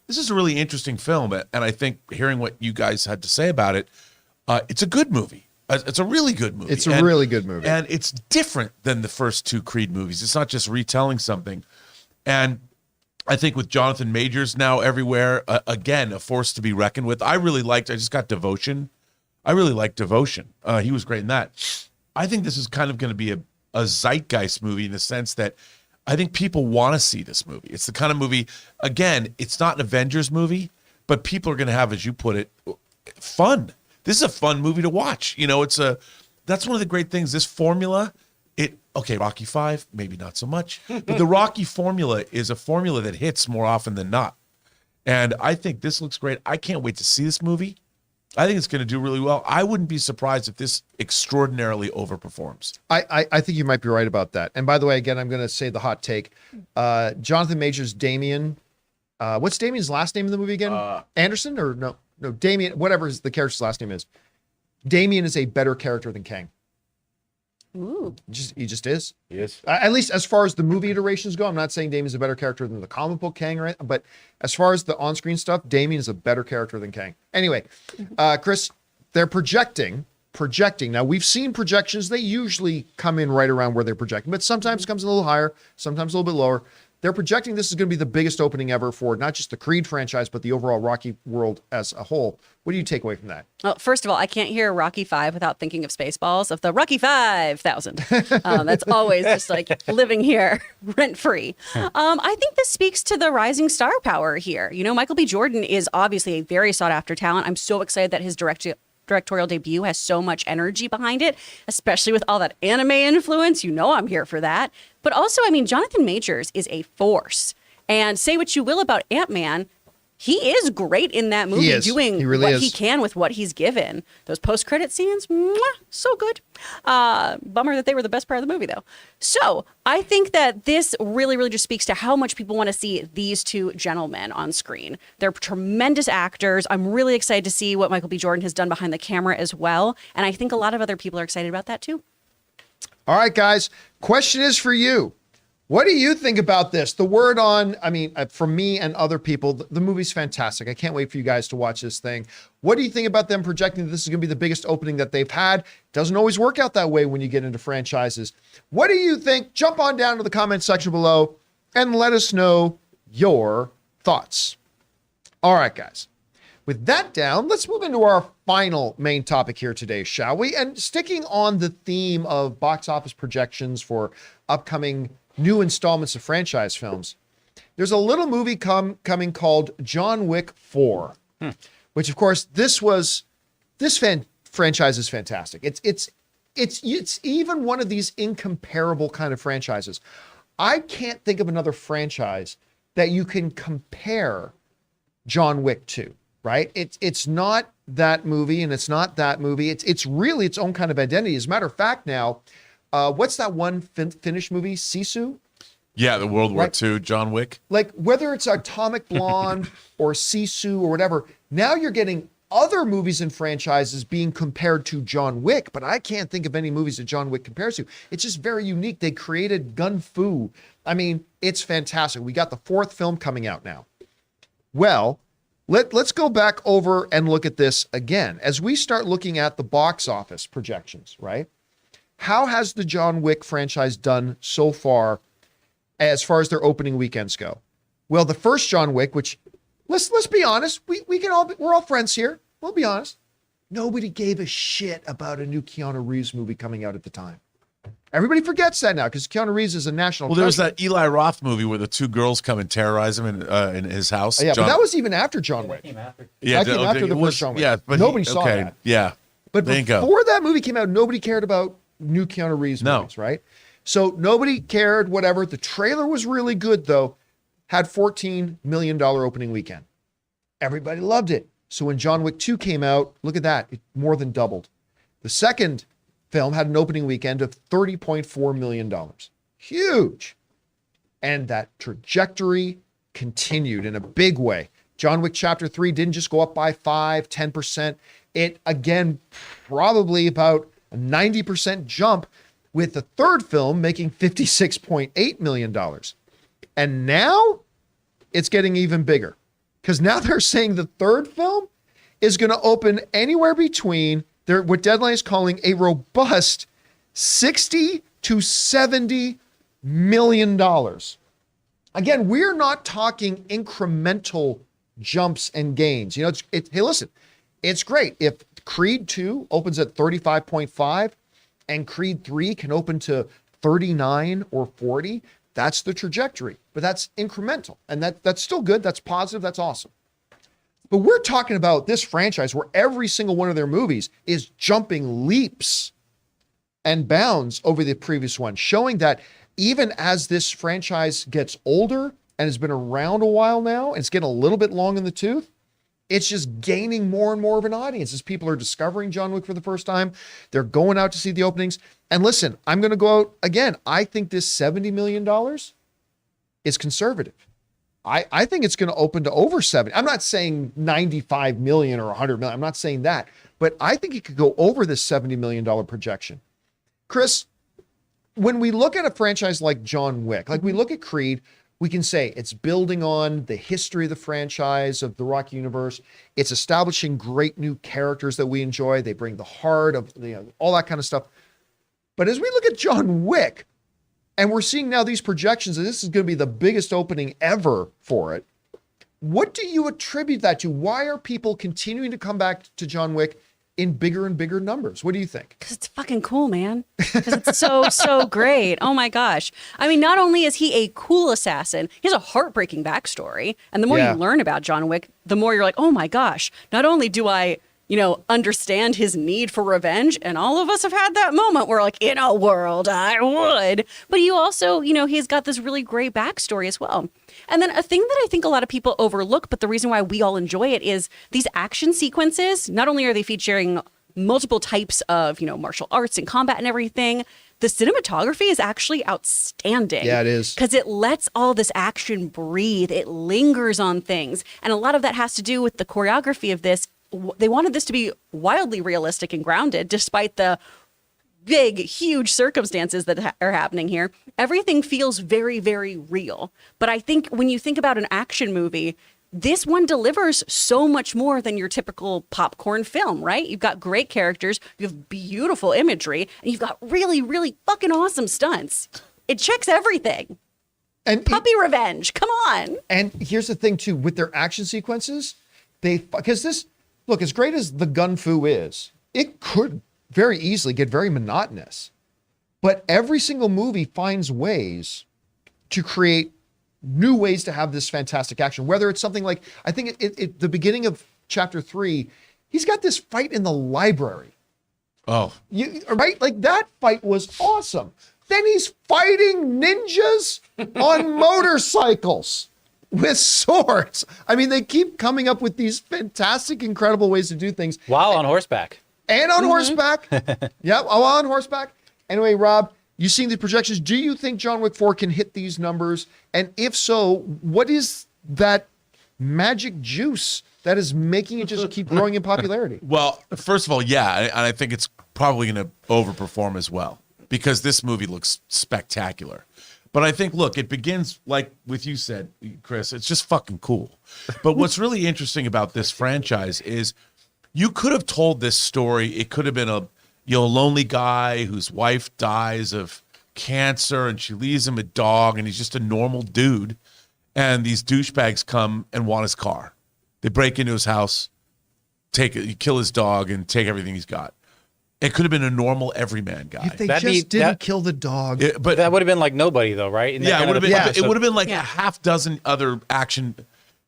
This is a really interesting film, and I think hearing what you guys had to say about it, it's a good movie. It's a really good movie.
It's a really good movie.
And it's different than the first two Creed movies. It's not just retelling something. And I think with Jonathan Majors now everywhere, again, a force to be reckoned with. I just got Devotion. I really liked Devotion. He was great in that. I think this is kind of going to be a zeitgeist movie in the sense that I think people want to see this movie. It's the kind of movie, again, it's not an Avengers movie, but people are going to have, as you put it, fun. This is a fun movie to watch. You know, that's one of the great things. This formula, Okay, Rocky 5, maybe not so much. But the Rocky formula is a formula that hits more often than not. And I think this looks great. I can't wait to see this movie. I think it's going to do really well. I wouldn't be surprised if this extraordinarily overperforms.
I think you might be right about that. And by the way, again, I'm going to say the hot take. Jonathan Majors Damien. What's Damien's last name in the movie again? Anderson or no, Damien, whatever the character's last name is. Damien is a better character than Kang.
Ooh.
He just is.
He is.
At least as far as the movie iterations go, I'm not saying Damien's a better character than the comic book Kang, right? But as far as the on-screen stuff, Damien is a better character than Kang. Anyway, Chris, they're projecting. Now, we've seen projections. They usually come in right around where they're projecting, but sometimes it comes a little higher, sometimes a little bit lower. They're projecting this is going to be the biggest opening ever for not just the Creed franchise, but the overall Rocky world as a whole. What do you take away from that?
Well, first of all, I can't hear Rocky 5 without thinking of Spaceballs, of the Rocky 5000. That's always just like living here rent free. I think this speaks to the rising star power here. You know, Michael B. Jordan is obviously a very sought after talent. I'm so excited that his directorial debut has so much energy behind it, especially with all that anime influence. You know I'm here for that. But also, I mean, Jonathan Majors is a force. And say what you will about Ant-Man, he is great in that movie, doing what he can with what he's given. Those post-credit scenes, so good. Bummer that they were the best part of the movie, though. So I think that this really, really just speaks to how much people want to see these two gentlemen on screen. They're tremendous actors. I'm really excited to see what Michael B. Jordan has done behind the camera as well. And I think a lot of other people are excited about that, too.
All right, guys. Question is for you. What do you think about this? The word on, from me and other people, the movie's fantastic. I can't wait for you guys to watch this thing. What do you think about them projecting that this is going to be the biggest opening that they've had? Doesn't always work out that way when you get into franchises. What do you think? Jump on down to the comment section below and let us know your thoughts. All right, guys. With that down, let's move into our final main topic here today, shall we? And sticking on the theme of box office projections for upcoming new installments of franchise films, there's a little movie coming called John Wick 4, which of course this franchise is fantastic. It's even one of these incomparable kind of franchises. I can't think of another franchise that you can compare John Wick to, right? It's not that movie and it's not that movie. It's really its own kind of identity. As a matter of fact, now, what's that one Finnish movie, Sisu?
Yeah, the World War II, John Wick.
Like whether it's Atomic Blonde or Sisu or whatever, now you're getting other movies and franchises being compared to John Wick, but I can't think of any movies that John Wick compares to. It's just very unique. They created Gun Fu. I mean, it's fantastic. We got the 4th film coming out now. Well, let's go back over and look at this again. As we start looking at the box office projections, right? How has the John Wick franchise done so far as their opening weekends go? Well, the first John Wick, which let's be honest, we're all friends here. We'll be honest. Nobody gave a shit about a new Keanu Reeves movie coming out at the time. Everybody forgets that now because Keanu Reeves is a national.
Well, there was that Eli Roth movie where the 2 girls come and terrorize him in his house.
Yeah, but that was even after John Wick.
Yeah,
that came after the first John Wick.
Yeah, but
nobody saw that.
Yeah,
but before that movie came out, nobody cared about new Keanu Reeves movies, right? So nobody cared, whatever. The trailer was really good, though. Had $14 million opening weekend. Everybody loved it. So when John Wick 2 came out, look at that. It more than doubled. The second film had an opening weekend of $30.4 million. Huge. And that trajectory continued in a big way. John Wick Chapter 3 didn't just go up by 10%. It, again, probably about a 90% jump, with the third film making $56.8 million. And now it's getting even bigger because now they're saying the third film is going to open anywhere between what Deadline is calling a robust $60 to $70 million. Again, we're not talking incremental jumps and gains. You know, hey, listen, it's great if Creed 2 opens at 35.5 and Creed 3 can open to 39 or 40. That's the trajectory, but that's incremental. And that's still good. That's positive. That's awesome. But we're talking about this franchise where every single one of their movies is jumping leaps and bounds over the previous one, showing that even as this franchise gets older and has been around a while now, and it's getting a little bit long in the tooth, it's just gaining more and more of an audience as people are discovering John Wick for the first time. They're going out to see the openings. And listen, I'm going to go out again. I think this $70 million is conservative. I think it's going to open to over 70. I'm not saying 95 million or 100 million. I'm not saying that, but I think it could go over this $70 million projection. Chris, when we look at a franchise like John Wick, like we look at Creed, we can say it's building on the history of the franchise of the Rocky universe. It's establishing great new characters that we enjoy. They bring the heart of, all that kind of stuff. But as we look at John Wick, and we're seeing now these projections, and this is going to be the biggest opening ever for it. What do you attribute that to? Why are people continuing to come back to John Wick in bigger and bigger numbers? What do you think?
Because it's fucking cool, man. Because it's so great. Oh my gosh. I mean, not only is he a cool assassin, he has a heartbreaking backstory. And the more you learn about John Wick, the more you're like, oh my gosh, not only do I understand his need for revenge. And all of us have had that moment where like, in a world, I would. But you also, he's got this really great backstory as well. And then a thing that I think a lot of people overlook, but the reason why we all enjoy it is these action sequences. Not only are they featuring multiple types of, martial arts and combat and everything, the cinematography is actually outstanding.
Yeah, it is.
Because it lets all this action breathe. It lingers on things. And a lot of that has to do with the choreography of this. They wanted this to be wildly realistic and grounded, despite the big, huge circumstances that are happening here. Everything feels very, very real. But I think when you think about an action movie, this one delivers so much more than your typical popcorn film, right? You've got great characters, you have beautiful imagery, and you've got really, really fucking awesome stunts. It checks everything.
And
Puppy revenge, come on.
And here's the thing too, with their action sequences, because this, look, as great as the gun fu is, it could very easily get very monotonous. But every single movie finds ways to create new ways to have this fantastic action. Whether it's something like, I think the beginning of chapter 3, he's got this fight in the library.
Oh.
Right? Like that fight was awesome. Then he's fighting ninjas on motorcycles with swords. I mean, they keep coming up with these fantastic, incredible ways to do things.
While on horseback.
And on horseback. Yep, on horseback. Anyway, Rob, you've seen the projections. Do you think John Wick 4 can hit these numbers? And if so, what is that magic juice that is making it just keep growing in popularity?
Well, first of all, yeah, and I think it's probably going to overperform as well because this movie looks spectacular. But I think, look, it begins like with you said, Chris, it's just fucking cool. But what's really interesting about this franchise is you could have told this story. It could have been a lonely guy whose wife dies of cancer and she leaves him a dog and he's just a normal dude. And these douchebags come and want his car. They break into his house, kill his dog and take everything he's got. It could have been a normal everyman guy.
If they didn't kill the dog.
But
that would have been like nobody, though, right? And
yeah, it would have been.
Yeah,
it would have been like a half dozen other action.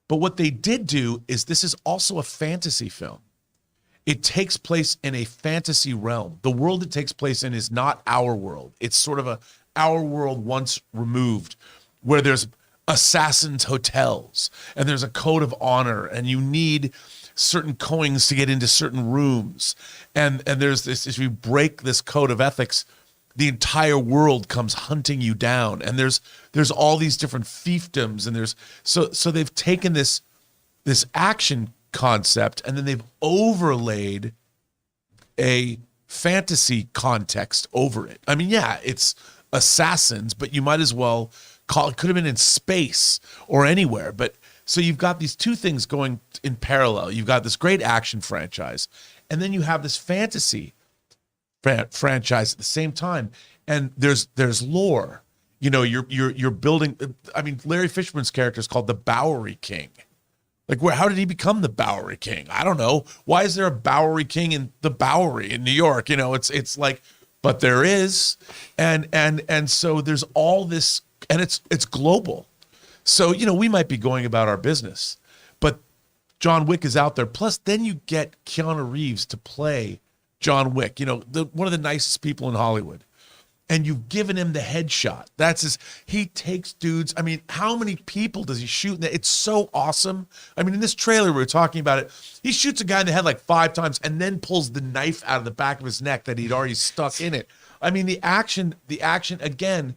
But what they did do is this is also a fantasy film. It takes place in a fantasy realm. The world it takes place in is not our world. It's sort of our world once removed, where there's assassins' hotels and there's a code of honor, and you need certain coins to get into certain rooms, and there's this, if you break this code of ethics, the entire world comes hunting you down, and there's all these different fiefdoms, and there's so they've taken this action concept and then they've overlaid a fantasy context over it. I mean, yeah, it's assassins, but you might as well call it, could have been in space or anywhere, but so you've got these two things going in parallel. You've got this great action franchise, and then you have this fantasy franchise at the same time. And there's lore. You're building. I mean, Larry Fishburne's character is called the Bowery King. Like, how did he become the Bowery King? I don't know. Why is there a Bowery King in the Bowery in New York? It's like, but there is, and so there's all this, and it's global. So, we might be going about our business, but John Wick is out there. Plus, then you get Keanu Reeves to play John Wick, one of the nicest people in Hollywood. And you've given him the headshot. He takes dudes. I mean, how many people does he shoot? It's so awesome. I mean, in this trailer, we were talking about it. He shoots a guy in the head like 5 times and then pulls the knife out of the back of his neck that he'd already stuck in it. I mean, the action again,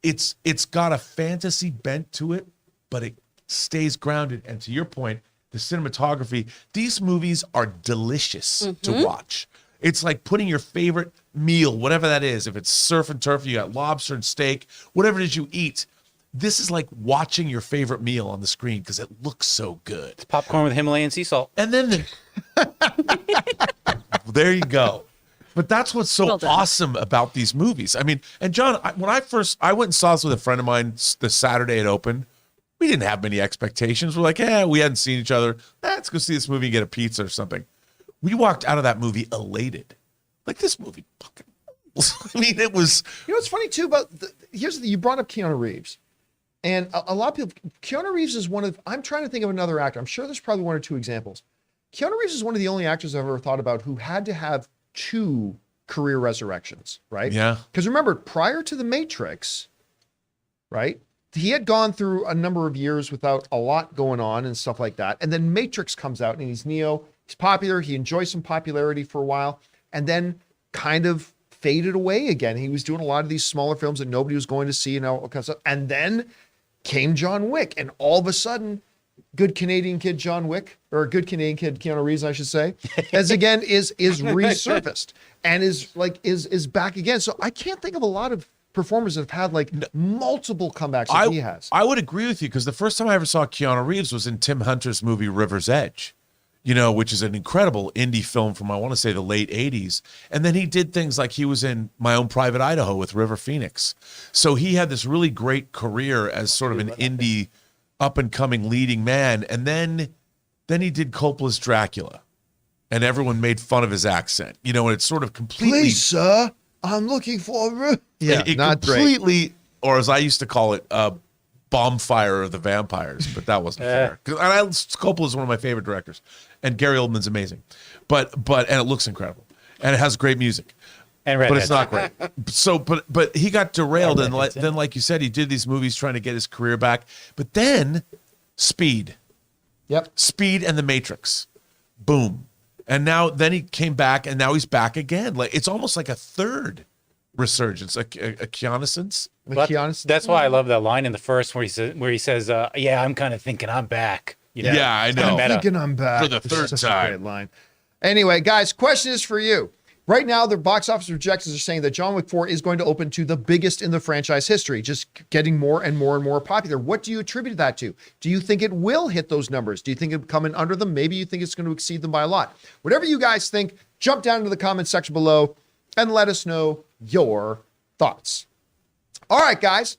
it's got a fantasy bent to it, but it stays grounded. And to your point, the cinematography, these movies are delicious to watch. It's like putting your favorite meal, whatever that is. If it's surf and turf, you got lobster and steak, whatever it is you eat. This is like watching your favorite meal on the screen because it looks so good.
It's popcorn with Himalayan sea salt.
And then there you go. But that's what's so awesome about these movies. I mean, and John, when I went and saw this with a friend of mine the Saturday it opened, we didn't have many expectations. We're like, we hadn't seen each other. Let's go see this movie and get a pizza or something. We walked out of that movie elated. Like, this movie fucking I mean, it was...
It's funny, too, but you brought up Keanu Reeves. And a lot of people... Keanu Reeves is one of... I'm trying to think of another actor. I'm sure there's probably 1 or 2 examples. Keanu Reeves is one of the only actors I've ever thought about who had to have 2 career resurrections, right?
Yeah.
Because remember, prior to The Matrix, right, he had gone through a number of years without a lot going on and stuff like that. And then Matrix comes out and he's Neo. He's popular. He enjoys some popularity for a while and then kind of faded away again. He was doing a lot of these smaller films that nobody was going to see. And then came John Wick. And all of a sudden, good Canadian kid John Wick, or good Canadian kid Keanu Reeves, I should say, is resurfaced and is back again. So I can't think of a lot of performers that have had like multiple comebacks like he has.
I would agree with you because the first time I ever saw Keanu Reeves was in Tim Hunter's movie River's Edge, which is an incredible indie film from, I want to say, the late 80s. And then he did things like he was in My Own Private Idaho with River Phoenix. So he had this really great career as sort of an indie up-and-coming leading man. And then he did Coppola's Dracula. And everyone made fun of his accent. And it's sort of completely...
Please, sir, I'm looking for a... Yeah,
it
not
completely,
great.
Or as I used to call it, Bombfire of the Vampires, but that wasn't fair. Coppola is one of my favorite directors, and Gary Oldman's amazing, but and it looks incredible, and it has great music, but it's not great. So, but he got derailed, and then, like you said, he did these movies trying to get his career back, but then Speed, Speed and The Matrix, boom, and then he came back, and now he's back again. Like it's almost like a third resurgence, a Keanu-sence.
That's why I love that line in the first where he says, I'm kind of thinking I'm back.
Yeah, I know.
I'm thinking I'm back.
For the third time.
A great line. Anyway, guys, question is for you. Right now, the box office projections are saying that John Wick 4 is going to open to the biggest in the franchise history, just getting more and more and more popular. What do you attribute that to? Do you think it will hit those numbers? Do you think it'll come in under them? Maybe you think it's going to exceed them by a lot. Whatever you guys think, jump down into the comment section below and let us know your thoughts. All right, guys.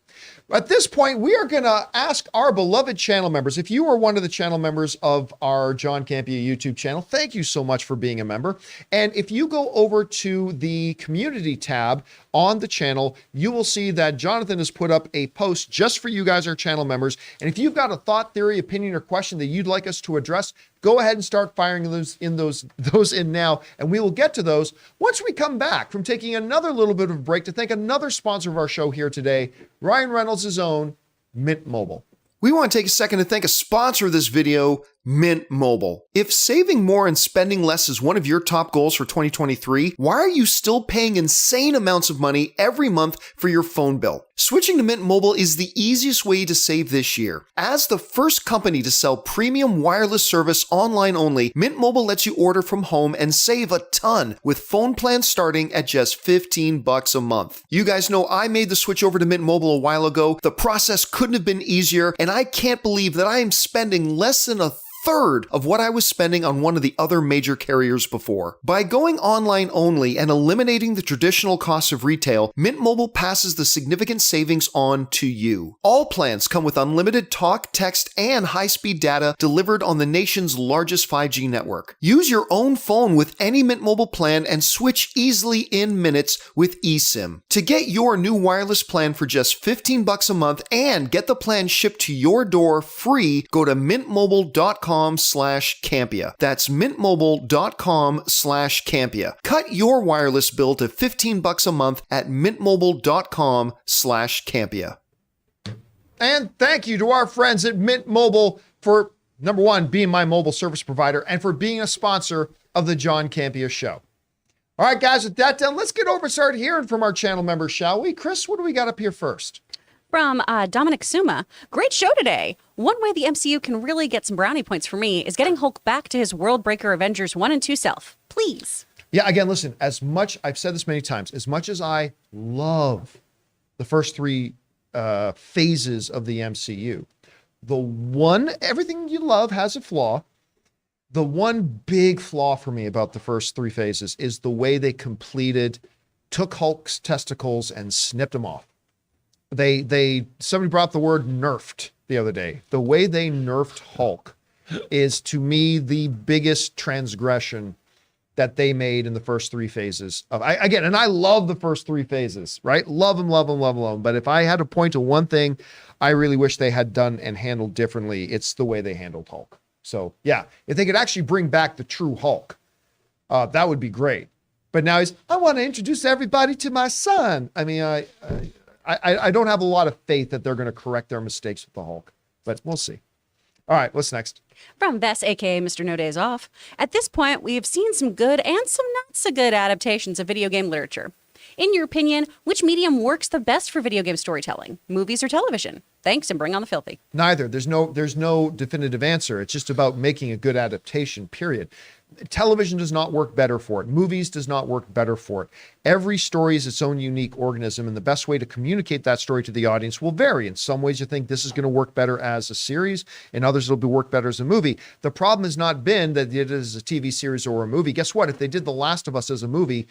At this point, we are going to ask our beloved channel members. If you are one of the channel members of our John Campea YouTube channel, thank you so much for being a member. And if you go over to the community tab on the channel, you will see that Jonathan has put up a post just for you guys, our channel members. And if you've got a thought, theory, opinion, or question that you'd like us to address, go ahead and start firing those in now, and we will get to those once we come back from taking another little bit of a break to thank another sponsor of our show here today, Ryan Reynolds' own Mint Mobile. We want to take a second to thank a sponsor of this video, Mint Mobile. If saving more and spending less is one of your top goals for 2023, why are you still paying insane amounts of money every month for your phone bill? Switching to Mint Mobile is the easiest way to save this year. As the first company to sell premium wireless service online only, Mint Mobile lets you order from home and save a ton with phone plans starting at just $15 a month. You guys know I made the switch over to Mint Mobile a while ago. The process couldn't have been easier, and I can't believe that I am spending less than a third of what I was spending on one of the other major carriers before. By going online only and eliminating the traditional costs of retail, Mint Mobile passes the significant savings on to you. All plans come with unlimited talk, text, and high-speed data delivered on the nation's largest 5G network. Use your own phone with any Mint Mobile plan and switch easily in minutes with eSIM. To get your new wireless plan for just $15 a month and get the plan shipped to your door free, go to mintmobile.com mintmobile.com/Campea. That's mintmobile.com/Campea. Cut your wireless bill to $15 a month at mintmobile.com/Campea. And thank you to our friends at Mint Mobile for, number one, being my mobile service provider and for being a sponsor of the John Campea Show. All right, guys, with that done, let's get over and start hearing from our channel members, shall we? Chris, what do we got up here first?
From Dominic Suma, great show today. One way the MCU can really get some brownie points for me is getting Hulk back to his World Breaker Avengers 1 and 2 self. Please.
Yeah, again, listen, as much, I've said this many times, as much as I love the first three phases of the MCU, the one, everything you love has a flaw. The one big flaw for me about the first three phases is the way they took Hulk's testicles and snipped them off. Somebody brought the word nerfed the other day. The way they nerfed Hulk is, to me, the biggest transgression that they made in the first three phases of, and I love the first three phases, right? Love them. But if I had to point to one thing I really wish they had done and handled differently, it's the way they handled Hulk. So yeah, if they could actually bring back the true Hulk, that would be great. But now I want to introduce everybody to my son. I mean, I don't have a lot of faith that they're going to correct their mistakes with the Hulk, but we'll see. All right, what's next?
From Bess, aka Mr. No Days Off. At this point, we have seen some good and some not so good adaptations of video game literature. In your opinion, which medium works the best for video game storytelling, movies or television? Thanks, and bring on the filthy.
Neither. There's no definitive answer. It's just about making a good adaptation, period. Television does not work better for it. Movies does not work better for it. Every story is its own unique organism, and the best way to communicate that story to the audience will vary. In some ways, you think this is going to work better as a series, in others, it'll work better as a movie. The problem has not been that it is a TV series or a movie. Guess what? If they did The Last of Us as a movie,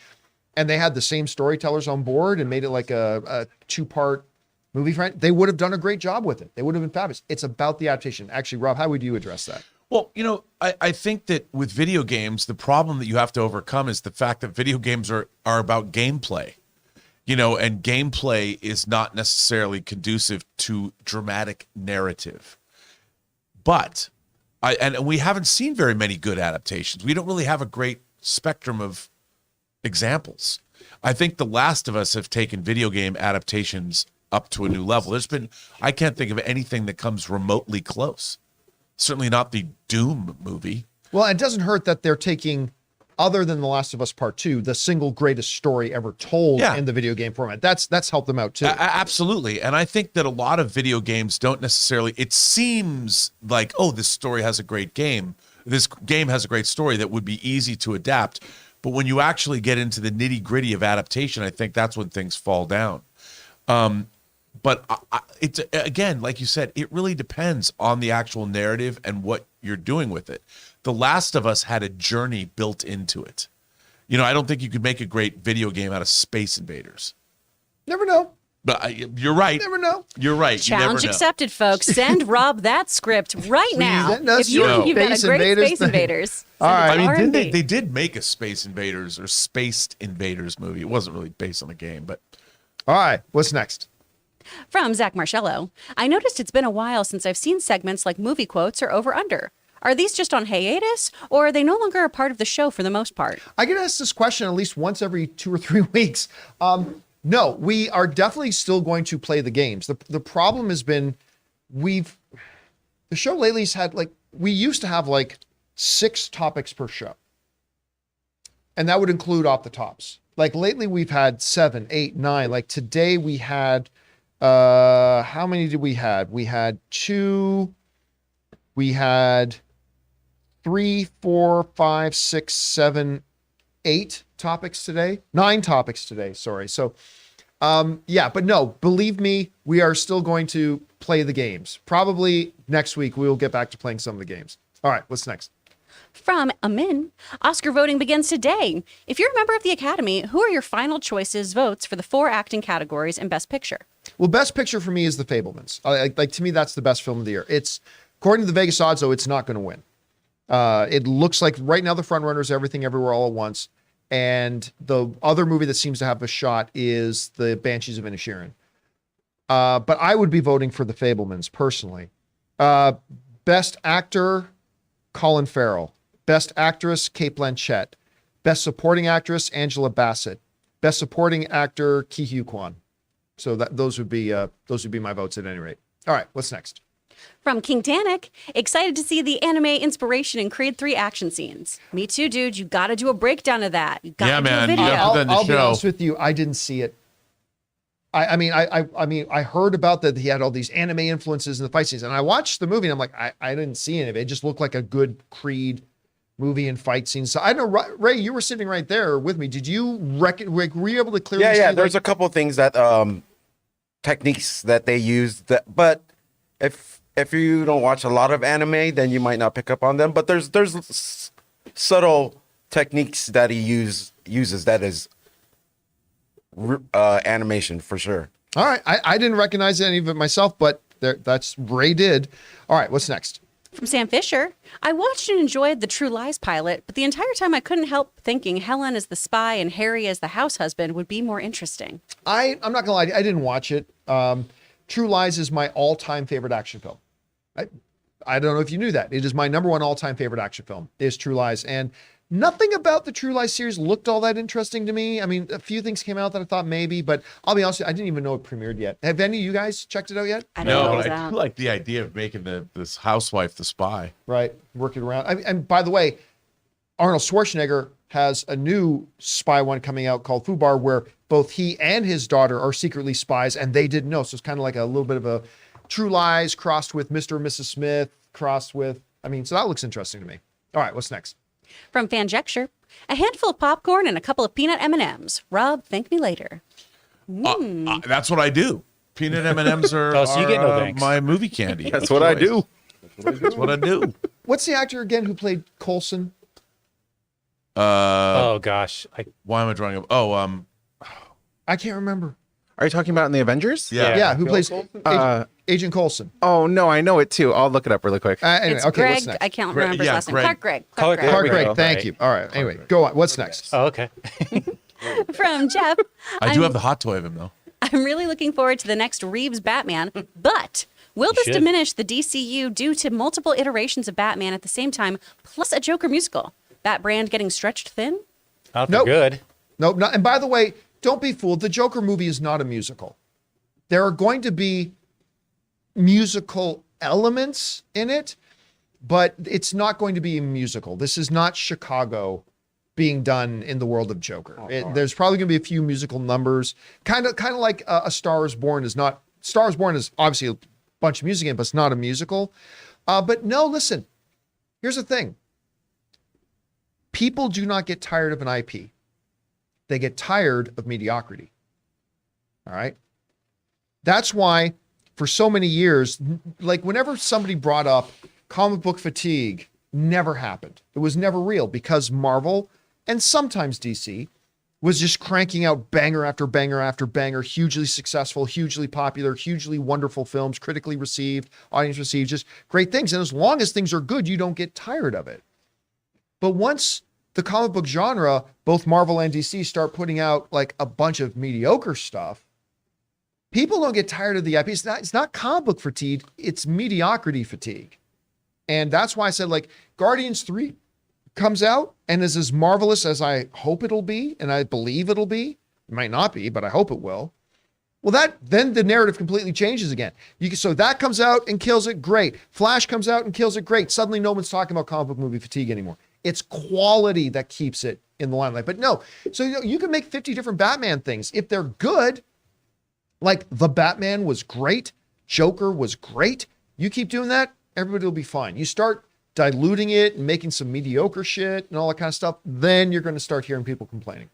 and they had the same storytellers on board and made it like a two-part movie, friend, they would have done a great job with it. They would have been fabulous. It's about the adaptation. Actually, Rob, how would you address that?
Well, I think that with video games, the problem that you have to overcome is the fact that video games are about gameplay, and gameplay is not necessarily conducive to dramatic narrative. But and we haven't seen very many good adaptations. We don't really have a great spectrum of examples. I think The Last of Us have taken video game adaptations up to a new level. I can't think of anything that comes remotely close. Certainly not the Doom movie.
Well, it doesn't hurt that they're taking, other than The Last of Us Part 2, the single greatest story ever told in the video game format. That's helped them out too.
Absolutely. And I think that a lot of video games don't necessarily, it seems like, oh, this story has a great game. This game has a great story that would be easy to adapt. But when you actually get into the nitty gritty of adaptation, I think that's when things fall down. But it's, again, like you said, it really depends on the actual narrative and what you're doing with it. The Last of Us had a journey built into it. I don't think you could make a great video game out of Space Invaders.
Never know.
But you're right.
Never know.
You're right.
Challenge accepted, folks. Send Rob that script right now. If you think you've got a great Space Invaders.
All right.
I mean, they did make a Space Invaders or Spaced Invaders movie. It wasn't really based on the game, but.
All right. What's next?
From Zach Marcello, I noticed it's been a while since I've seen segments like movie quotes or over under. Are these just on hiatus, or are they no longer a part of the show for the most part?
I get asked this question at least once every 2 or 3 weeks. No, we are definitely still going to play the games. The problem has been the show lately has had we used to have 6 topics per show. And that would include off the tops. Lately we've had 7, 8, 9. Today we had, how many did we had? We had 2, we had 3, 4, 5, 6, 7, 8 topics today. 9 topics today, sorry. So, but no, believe me, we are still going to play the games. Probably next week we will get back to playing some of the games. All right, what's next?
From Amin, Oscar voting begins today. If you're a member of the Academy, who are your final votes for the 4 acting categories and Best Picture?
Well, Best Picture for me is The Fabelmans. To me, that's the best film of the year. It's, according to the Vegas odds, though, it's not going to win. It looks like right now the front runner is Everything Everywhere All at Once. And the other movie that seems to have a shot is The Banshees of Inisherin. But I would be voting for The Fabelmans, personally. Best Actor, Colin Farrell. Best Actress, Cate Blanchett. Best Supporting Actress, Angela Bassett. Best Supporting Actor, Ki Hugh Kwan. So those would be my votes at any rate. All right, what's next?
From King Danik, excited to see the anime inspiration in Creed 3 action scenes. Me too, dude. You got to do a breakdown of that. You gotta
Yeah,
do
man,
a
you
video.
gotta put that in the
I'll be
show.
honest with you. I didn't see it. I mean, I heard about that he had all these anime influences in the fight scenes, and I watched the movie, and I'm like, I didn't see any of it. It just looked like a good Creed movie and fight scenes. So I don't know, Ray, you were sitting right there with me. Did you were you able to clearly see?
Yeah. There's a couple of things that techniques that they used, but if you don't watch a lot of anime, then you might not pick up on them. But there's subtle techniques that he uses that is animation for sure.
All right, I didn't recognize any of it myself, but that's Ray did. All right, what's next?
From Sam Fisher, I watched and enjoyed the True Lies pilot, but the entire time I couldn't help thinking Helen as the spy and Harry as the house husband would be more interesting.
I'm not gonna lie, I didn't watch it. True Lies is my all-time favorite action film. I don't know if you knew that. It is my number one all-time favorite action film, is True Lies. And nothing about the True Lies series looked all that interesting to me. I mean, a few things came out that I thought maybe, but I'll be honest with you, I didn't even know it premiered yet. Have any of you guys checked it out yet?
I don't know
No,
what
but
was
I
out.
do like the idea of making this housewife the spy.
Right, working around. And by the way, Arnold Schwarzenegger has a new spy one coming out called Fubar, where both he and his daughter are secretly spies, and they didn't know. So it's kind of like a little bit of a True Lies crossed with Mr. and Mrs. Smith, crossed with, so that looks interesting to me. All right, what's next?
From Fanjecture, a handful of popcorn and a couple of peanut M&Ms. Rob, thank me later.
That's what I do. Peanut M&Ms are,
Oh, so you get no thanks.
my movie candy.
That's what I do.
That's what I do.
What's the actor again who played Coulson?
Oh gosh,
Why am I drawing up? Oh,
I can't remember.
Are you talking about in the Avengers?
yeah.
Yeah, who plays
Uh,
Agent Coulson?
Oh no, I know it too. I'll look it up really quick.
Anyway,
It's
okay,
Greg.
what's next?
I can't
Greg-
remember his
yeah,
last name.
Greg.
Clark Gregg.
Clark
Gregg.
Clark
There we
Gregg,
go.
thank
Right.
you. All right, anyway, go on. What's next?
oh okay.
From Jeff,
I do have the hot toy of him, though.
I'm really looking forward to the next Reeves Batman, but will this
should.
diminish the DCU due to multiple iterations of Batman at the same time, plus a Joker musical? Bat brand getting stretched thin?
Not
Nope.
good.
Nope. Not, and by the way, don't be fooled. The Joker movie is not a musical. There are going to be musical elements in it, but it's not going to be a musical. This is not Chicago being done in the world of Joker. There's probably going to be a few musical numbers, kind of like A Star Is Born is not. Star Is Born is obviously a bunch of music in it, but it's not a musical. But no, listen. Here's the thing. People do not get tired of an IP. They get tired of mediocrity. All right. That's why for so many years, like whenever somebody brought up comic book fatigue, never happened. It was never real because Marvel and sometimes DC was just cranking out banger after banger after banger, hugely successful, hugely popular, hugely wonderful films, critically received, audience received, just great things. And as long as things are good, you don't get tired of it. But once the comic book genre, both Marvel and DC start putting out like a bunch of mediocre stuff, people don't get tired of the IP. It's not comic book fatigue, it's mediocrity fatigue. And that's why I said like Guardians 3 comes out and is as marvelous as I hope it'll be, and I believe it'll be. It might not be, but I hope it will. Well, then the narrative completely changes again. So that comes out and kills it, great. Flash comes out and kills it, great. Suddenly no one's talking about comic book movie fatigue anymore. It's quality that keeps it in the limelight. But no, so you can make 50 different Batman things. If they're good, like The Batman was great, Joker was great, you keep doing that, everybody will be fine. You start diluting it and making some mediocre shit and all that kind of stuff, then you're going to start hearing people complaining.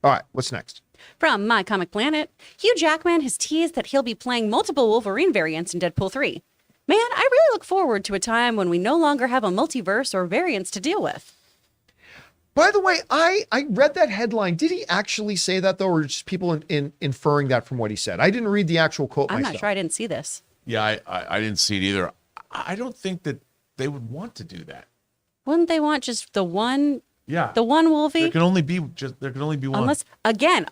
All right, what's next?
From My Comic Planet, Hugh Jackman has teased that he'll be playing multiple Wolverine variants in Deadpool 3. Man, I really look forward to a time when we no longer have a multiverse or variants to deal with.
By the way, I read that headline. Did he actually say that, though, or just people inferring that from what he said? I didn't read the actual quote
I'm
myself.
not sure I didn't see this.
Yeah, I didn't see it either. I don't think that they would want to do that.
Wouldn't they want just the one
Yeah.
Wolvie?
There can only be one.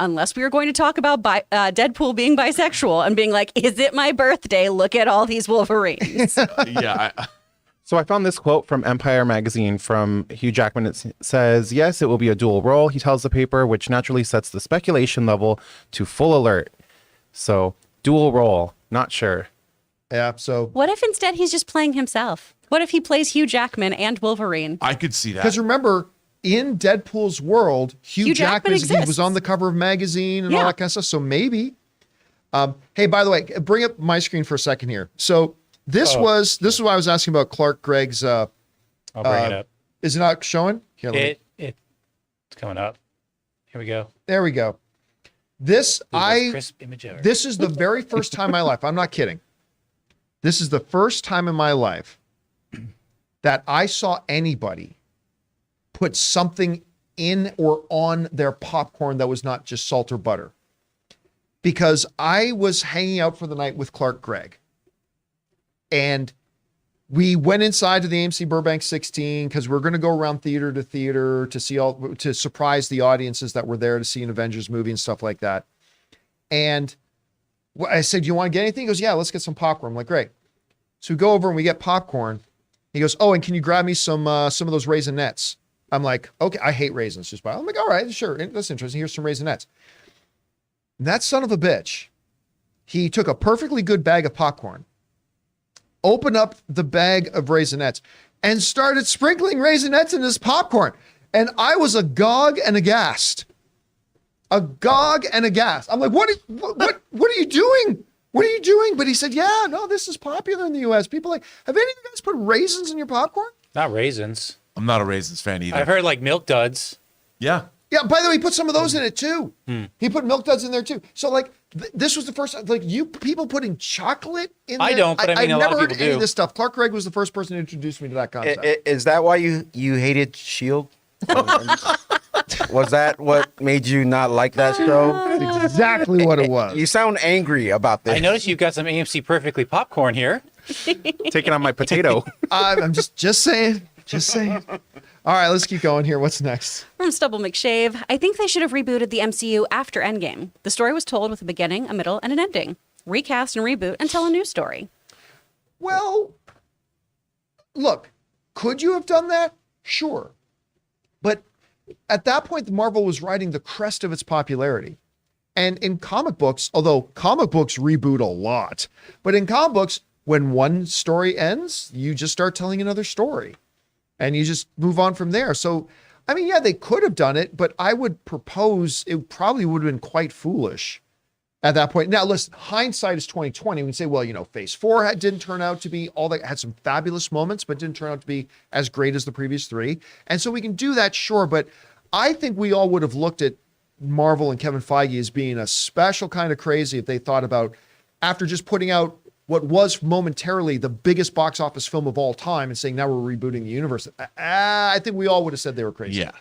Unless we were going to talk about Deadpool being bisexual and being like, is it my birthday? Look at all these Wolverines.
Yeah.
So I found this quote from Empire magazine from Hugh Jackman. It says, yes, it will be a dual role, he tells the paper, which naturally sets the speculation level to full alert. So dual role, not sure.
Yeah, so
What if instead he's just playing himself? What if he plays Hugh Jackman and Wolverine?
I could see that.
because remember, in Deadpool's world, Hugh Jackman he
exists.
was on the cover of magazine and all
Yeah.
that kind of stuff. So maybe. Hey, by the way, bring up my screen for a second here. So this is why I was asking about Clark Gregg's.
I'll bring it up.
Is it not showing? Here,
It's coming up. Here we go.
there we go. This
Most crisp image ever.
This is the very first time in my life. I'm not kidding. This is the first time in my life that I saw anybody put something in or on their popcorn that was not just salt or butter. Because I was hanging out for the night with Clark Gregg. And we went inside to the AMC Burbank 16 because we're going to go around theater to theater to surprise the audiences that were there to see an Avengers movie and stuff like that. And I said, "Do you want to get anything?" He goes, "Yeah, let's get some popcorn." I'm like, "Great." So we go over and we get popcorn. He goes, "Oh, and can you grab me some of those Raisinets?" I'm like, "Okay." I hate raisins. Just by I'm like, "All right, sure. That's interesting. Here's some Raisinets." And that son of a bitch, he took a perfectly good bag of popcorn, opened up the bag of Raisinets, and started sprinkling Raisinets in his popcorn. And I was agog and aghast. Agog and aghast. I'm like, what are you doing? What are you doing? But he said, "Yeah, no, this is popular in the U.S. People like, have any of you guys put raisins in your popcorn?"
Not raisins.
I'm not a raisins fan either.
I've heard like milk duds.
Yeah.
Yeah, by the way, he put some of those in it too. He put milk duds in there too. So like, this was the first, like people putting chocolate in there.
I don't, but I mean,
I've
a lot
never
of
heard
people
any
do.
of this stuff. Clark Gregg was the first person to introduce me to that concept.
Is that why you hated S.H.I.E.L.D.? Was that what made you not like that show?
That's exactly what it was.
You sound angry about this.
I noticed you've got some AMC Perfectly popcorn here.
Taking on my potato.
I'm just saying. Just saying. All right, let's keep going here. What's next?
From Stubble McShave, I think they should have rebooted the MCU after Endgame. The story was told with a beginning, a middle, and an ending. Recast and reboot and tell a new story.
Well, look, could you have done that? Sure. But at that point, Marvel was riding the crest of its popularity. And in comic books, although comic books reboot a lot, but in comic books, when one story ends, you just start telling another story. And you just move on from there. So, I mean, yeah, they could have done it, but I would propose it probably would have been quite foolish at that point. Now, listen, hindsight is 2020. We can say, well, Phase 4 didn't turn out to be all that, had some fabulous moments, but didn't turn out to be as great as the previous three. And so we can do that, sure. But I think we all would have looked at Marvel and Kevin Feige as being a special kind of crazy if they thought about, after just putting out what was momentarily the biggest box office film of all time and saying, now we're rebooting the universe. I think we all would have said they were crazy.
Yeah.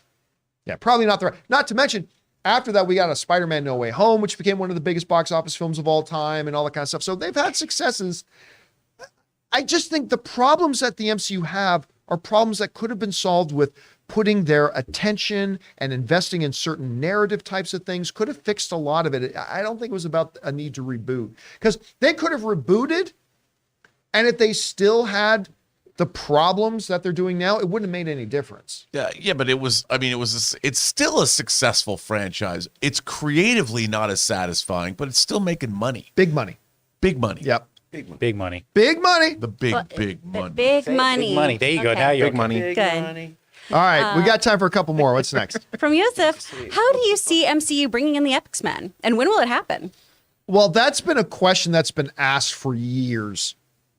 Yeah, probably not the right. Not to mention, after that, we got a Spider-Man No Way Home, which became one of the biggest box office films of all time and all that kind of stuff. So they've had successes. I just think the problems that the MCU have are problems that could have been solved with putting their attention and investing in certain narrative types of things. Could have fixed a lot of it. I don't think it was about a need to reboot, because they could have rebooted, and if they still had the problems that they're doing now, it wouldn't have made any difference.
Yeah, but it's still a successful franchise. It's creatively not as satisfying, but it's still making money.
Big money.
Big money.
Yep.
Big money.
Big money.
The big money.
Big money.
Big money. There you go.
Okay.
Now you're
Big money.
Good.
All right, we got time for a couple more. What's next?
From Yusuf, how do you see MCU bringing in the X-Men? And when will it happen?
Well, that's been a question that's been asked for years.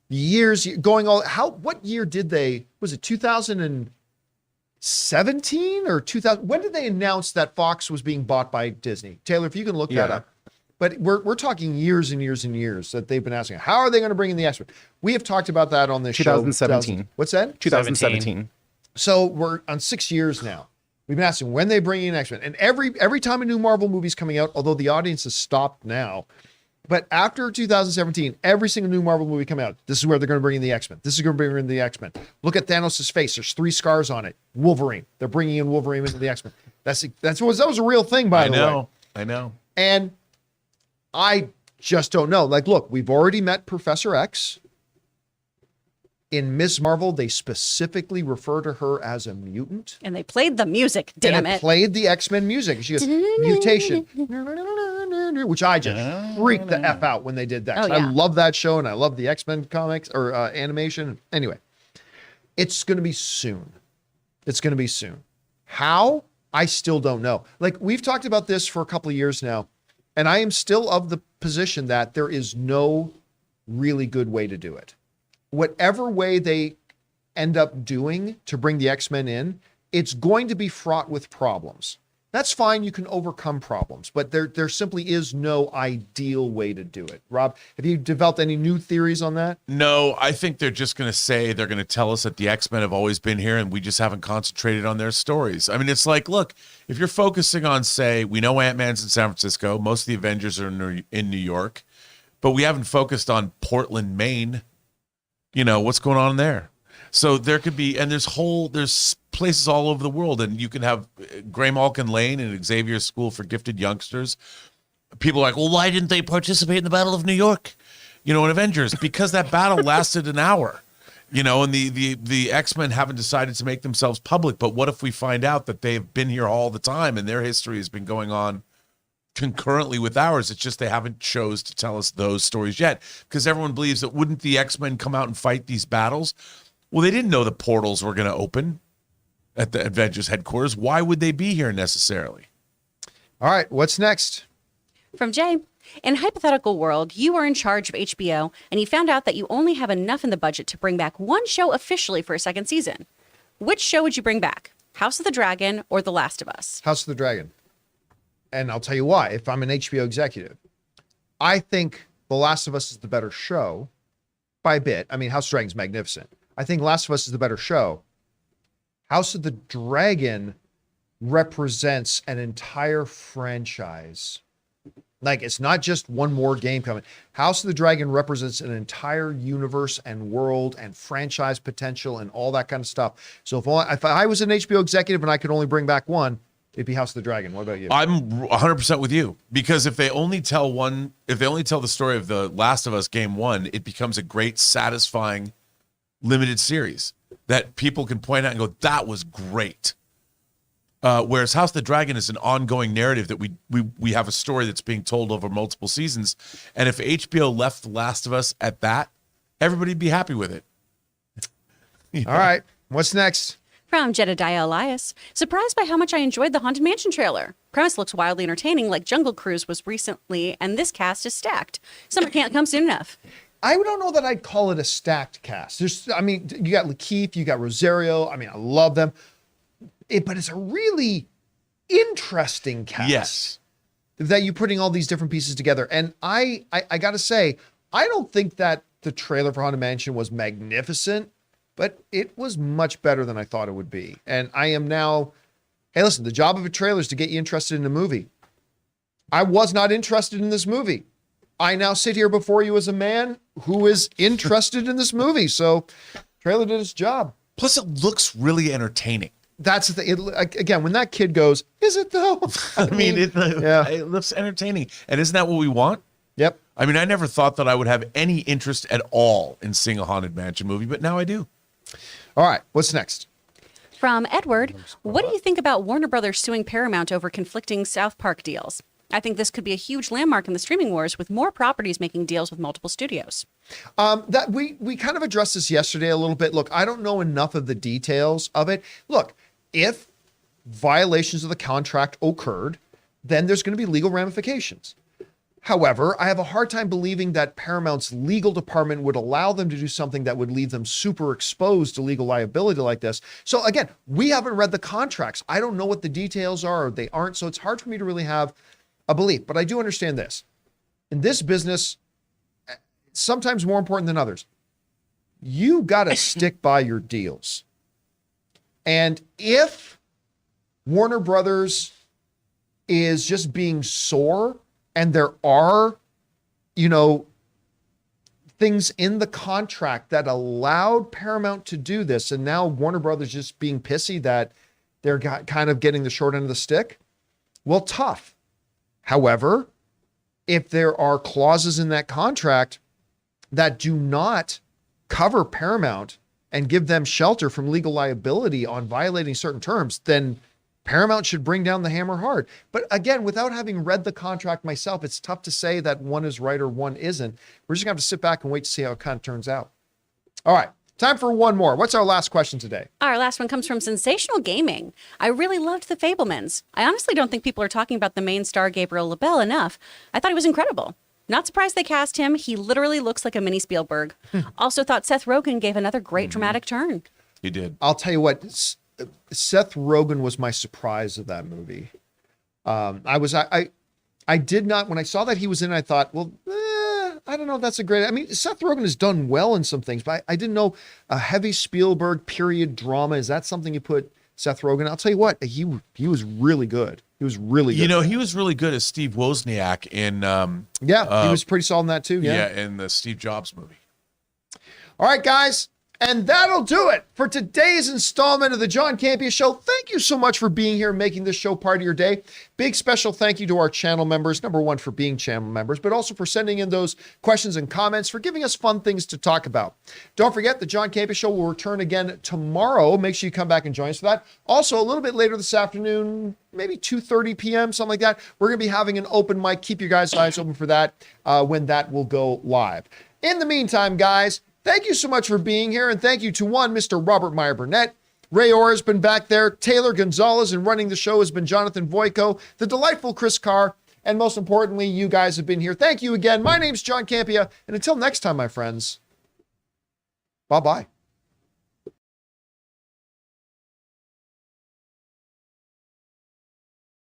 What year did they, was it 2017 or 2000? When did they announce that Fox was being bought by Disney? Taylor, if you can look that up. But we're talking years and years and years that they've been asking, how are they going to bring in the X-Men? We have talked about that on this show.
2017.
What's that?
2017.
So we're on 6 years now. We've been asking when they bring in X-Men. And every time a new Marvel movie's coming out, although the audience has stopped now, but after 2017, every single new Marvel movie coming out, this is where they're going to bring in the X-Men. This is going to bring in the X-Men. Look at Thanos' face. There's 3 scars on it. Wolverine. They're bringing in Wolverine into the X-Men. That was a real thing, by the way.
I know.
And I just don't know. Like, look, we've already met Professor X In Ms. Marvel, they specifically refer to her as a mutant.
And they played the music, damn
And
it.
played the X-Men music. She goes, mutation, which I just freaked the F out when they did that.
Oh,
'Cause
yeah.
I love that show and I love the X-Men comics or animation. Anyway, it's going to be soon. It's going to be soon. How? I still don't know. Like, we've talked about this for a couple of years now, and I am still of the position that there is no really good way to do it. Whatever way they end up doing to bring the X-Men in, it's going to be fraught with problems. That's fine. You can overcome problems, but there simply is no ideal way to do it. Rob, have you developed any new theories on that?
No, I think they're just going to say, they're going to tell us that the X-Men have always been here and we just haven't concentrated on their stories. I mean, it's like, look, if you're focusing on, say, we know Ant-Man's in San Francisco, most of the Avengers are in New York, but we haven't focused on Portland, Maine. You know, what's going on there? So there could be, and there's places all over the world, and you can have Gray Malkin Lane and Xavier School for Gifted Youngsters. People are like, well, why didn't they participate in the Battle of New York? You know, in Avengers, because that battle lasted an hour. You know, and the X-Men haven't decided to make themselves public. But what if we find out that they've been here all the time and their history has been going on concurrently with ours? It's just they haven't chose to tell us those stories yet, because everyone believes that wouldn't the X-Men come out and fight these battles? Well, they didn't know the portals were going to open at the Avengers headquarters. Why would they be here necessarily?
All right, what's next?
From Jay. In a hypothetical world, you are in charge of HBO, and you found out that you only have enough in the budget to bring back one show officially for a second season. Which show would you bring back? House of the Dragon or The Last of Us?
House of the Dragon. And I'll tell you why. If I'm an HBO executive, I think The Last of Us is the better show by a bit. I mean, House of the Dragon's magnificent. I think Last of Us is the better show. House of the Dragon represents an entire franchise. Like, it's not just one more game coming. House of the Dragon represents an entire universe and world and franchise potential and all that kind of stuff. So if I was an HBO executive and I could only bring back one, it'd be House of the Dragon. What about you?
I'm 100% with you, because if they only tell the story of The Last of Us Game 1, it becomes a great, satisfying limited series that people can point out and go, that was great. Whereas House of the Dragon is an ongoing narrative that we have a story that's being told over multiple seasons. And if HBO left The Last of Us at that, everybody'd be happy with it.
All right, what's next?
From Jedediah Elias. Surprised by how much I enjoyed the Haunted Mansion trailer. Premise looks wildly entertaining, like Jungle Cruise was recently, and this cast is stacked. Summer can't come soon enough.
I don't know that I'd call it a stacked cast. You got Lakeith, you got Rosario. I mean, I love them. But it's a really interesting cast.
Yes.
That you're putting all these different pieces together. And I got to say, I don't think that the trailer for Haunted Mansion was magnificent, but it was much better than I thought it would be. And I am now, hey, listen, the job of a trailer is to get you interested in a movie. I was not interested in this movie. I now sit here before you as a man who is interested in this movie. So trailer did its job.
Plus, it looks really entertaining.
That's the thing. Again, when that kid goes, is it though?
I mean, it
yeah.
looks entertaining. And isn't that what we want?
Yep.
I mean, I never thought that I would have any interest at all in seeing a Haunted Mansion movie, but now I do.
All right, what's next?
From Edward, what do you think about Warner Brothers suing Paramount over conflicting South Park deals? I think this could be a huge landmark in the streaming wars, with more properties making deals with multiple studios.
That we kind of addressed this yesterday a little bit. Look, I don't know enough of the details of it. Look, if violations of the contract occurred, then there's going to be legal ramifications. However, I have a hard time believing that Paramount's legal department would allow them to do something that would leave them super exposed to legal liability like this. So again, we haven't read the contracts. I don't know what the details are, or they aren't. So it's hard for me to really have a belief, but I do understand this. In this business, sometimes more important than others, you got to stick by your deals. And if Warner Brothers is just being sore, and there are, things in the contract that allowed Paramount to do this, and now Warner Brothers just being pissy that they're kind of getting the short end of the stick, well, tough. However, if there are clauses in that contract that do not cover Paramount and give them shelter from legal liability on violating certain terms, then Paramount should bring down the hammer hard. But again, without having read the contract myself, it's tough to say that one is right or one isn't. We're just gonna have to sit back and wait to see how it kind of turns out. All right, time for one more. What's our last question today?
Our last one comes from Sensational Gaming. I really loved The Fablemans. I honestly don't think people are talking about the main star Gabriel LaBelle enough. I thought he was incredible. Not surprised they cast him. He literally looks like a mini Spielberg. Also thought Seth Rogen gave another great dramatic turn.
He did.
I'll tell you what, Seth Rogen was my surprise of that movie. I did not, when I saw that he was in it, I thought, well, I don't know if that's a great, I mean, Seth Rogen has done well in some things, but I didn't know a heavy Spielberg period drama. Is that something you put Seth Rogen? I'll tell you what, he was really good. He was really good.
You know, he was really good as Steve Wozniak in
he was pretty solid in that too. Yeah,
in the Steve Jobs movie.
All right, guys. And that'll do it for today's installment of the John Campea Show. Thank you so much for being here and making this show part of your day. Big special thank you to our channel members. Number one, for being channel members, but also for sending in those questions and comments, for giving us fun things to talk about. Don't forget, the John Campea Show will return again tomorrow. Make sure you come back and join us for that. Also, a little bit later this afternoon, maybe 2:30 p.m., something like that, we're going to be having an open mic. Keep your guys' eyes open for that when that will go live. In the meantime, guys, thank you so much for being here, and thank you to Mr. Robert Meyer Burnett. Ray Orr has been back there. Taylor Gonzalez, and running the show has been Jonathan Voico, the delightful Chris Carr, and most importantly, you guys have been here. Thank you again. My name's John Campea, and until next time, my friends, bye-bye.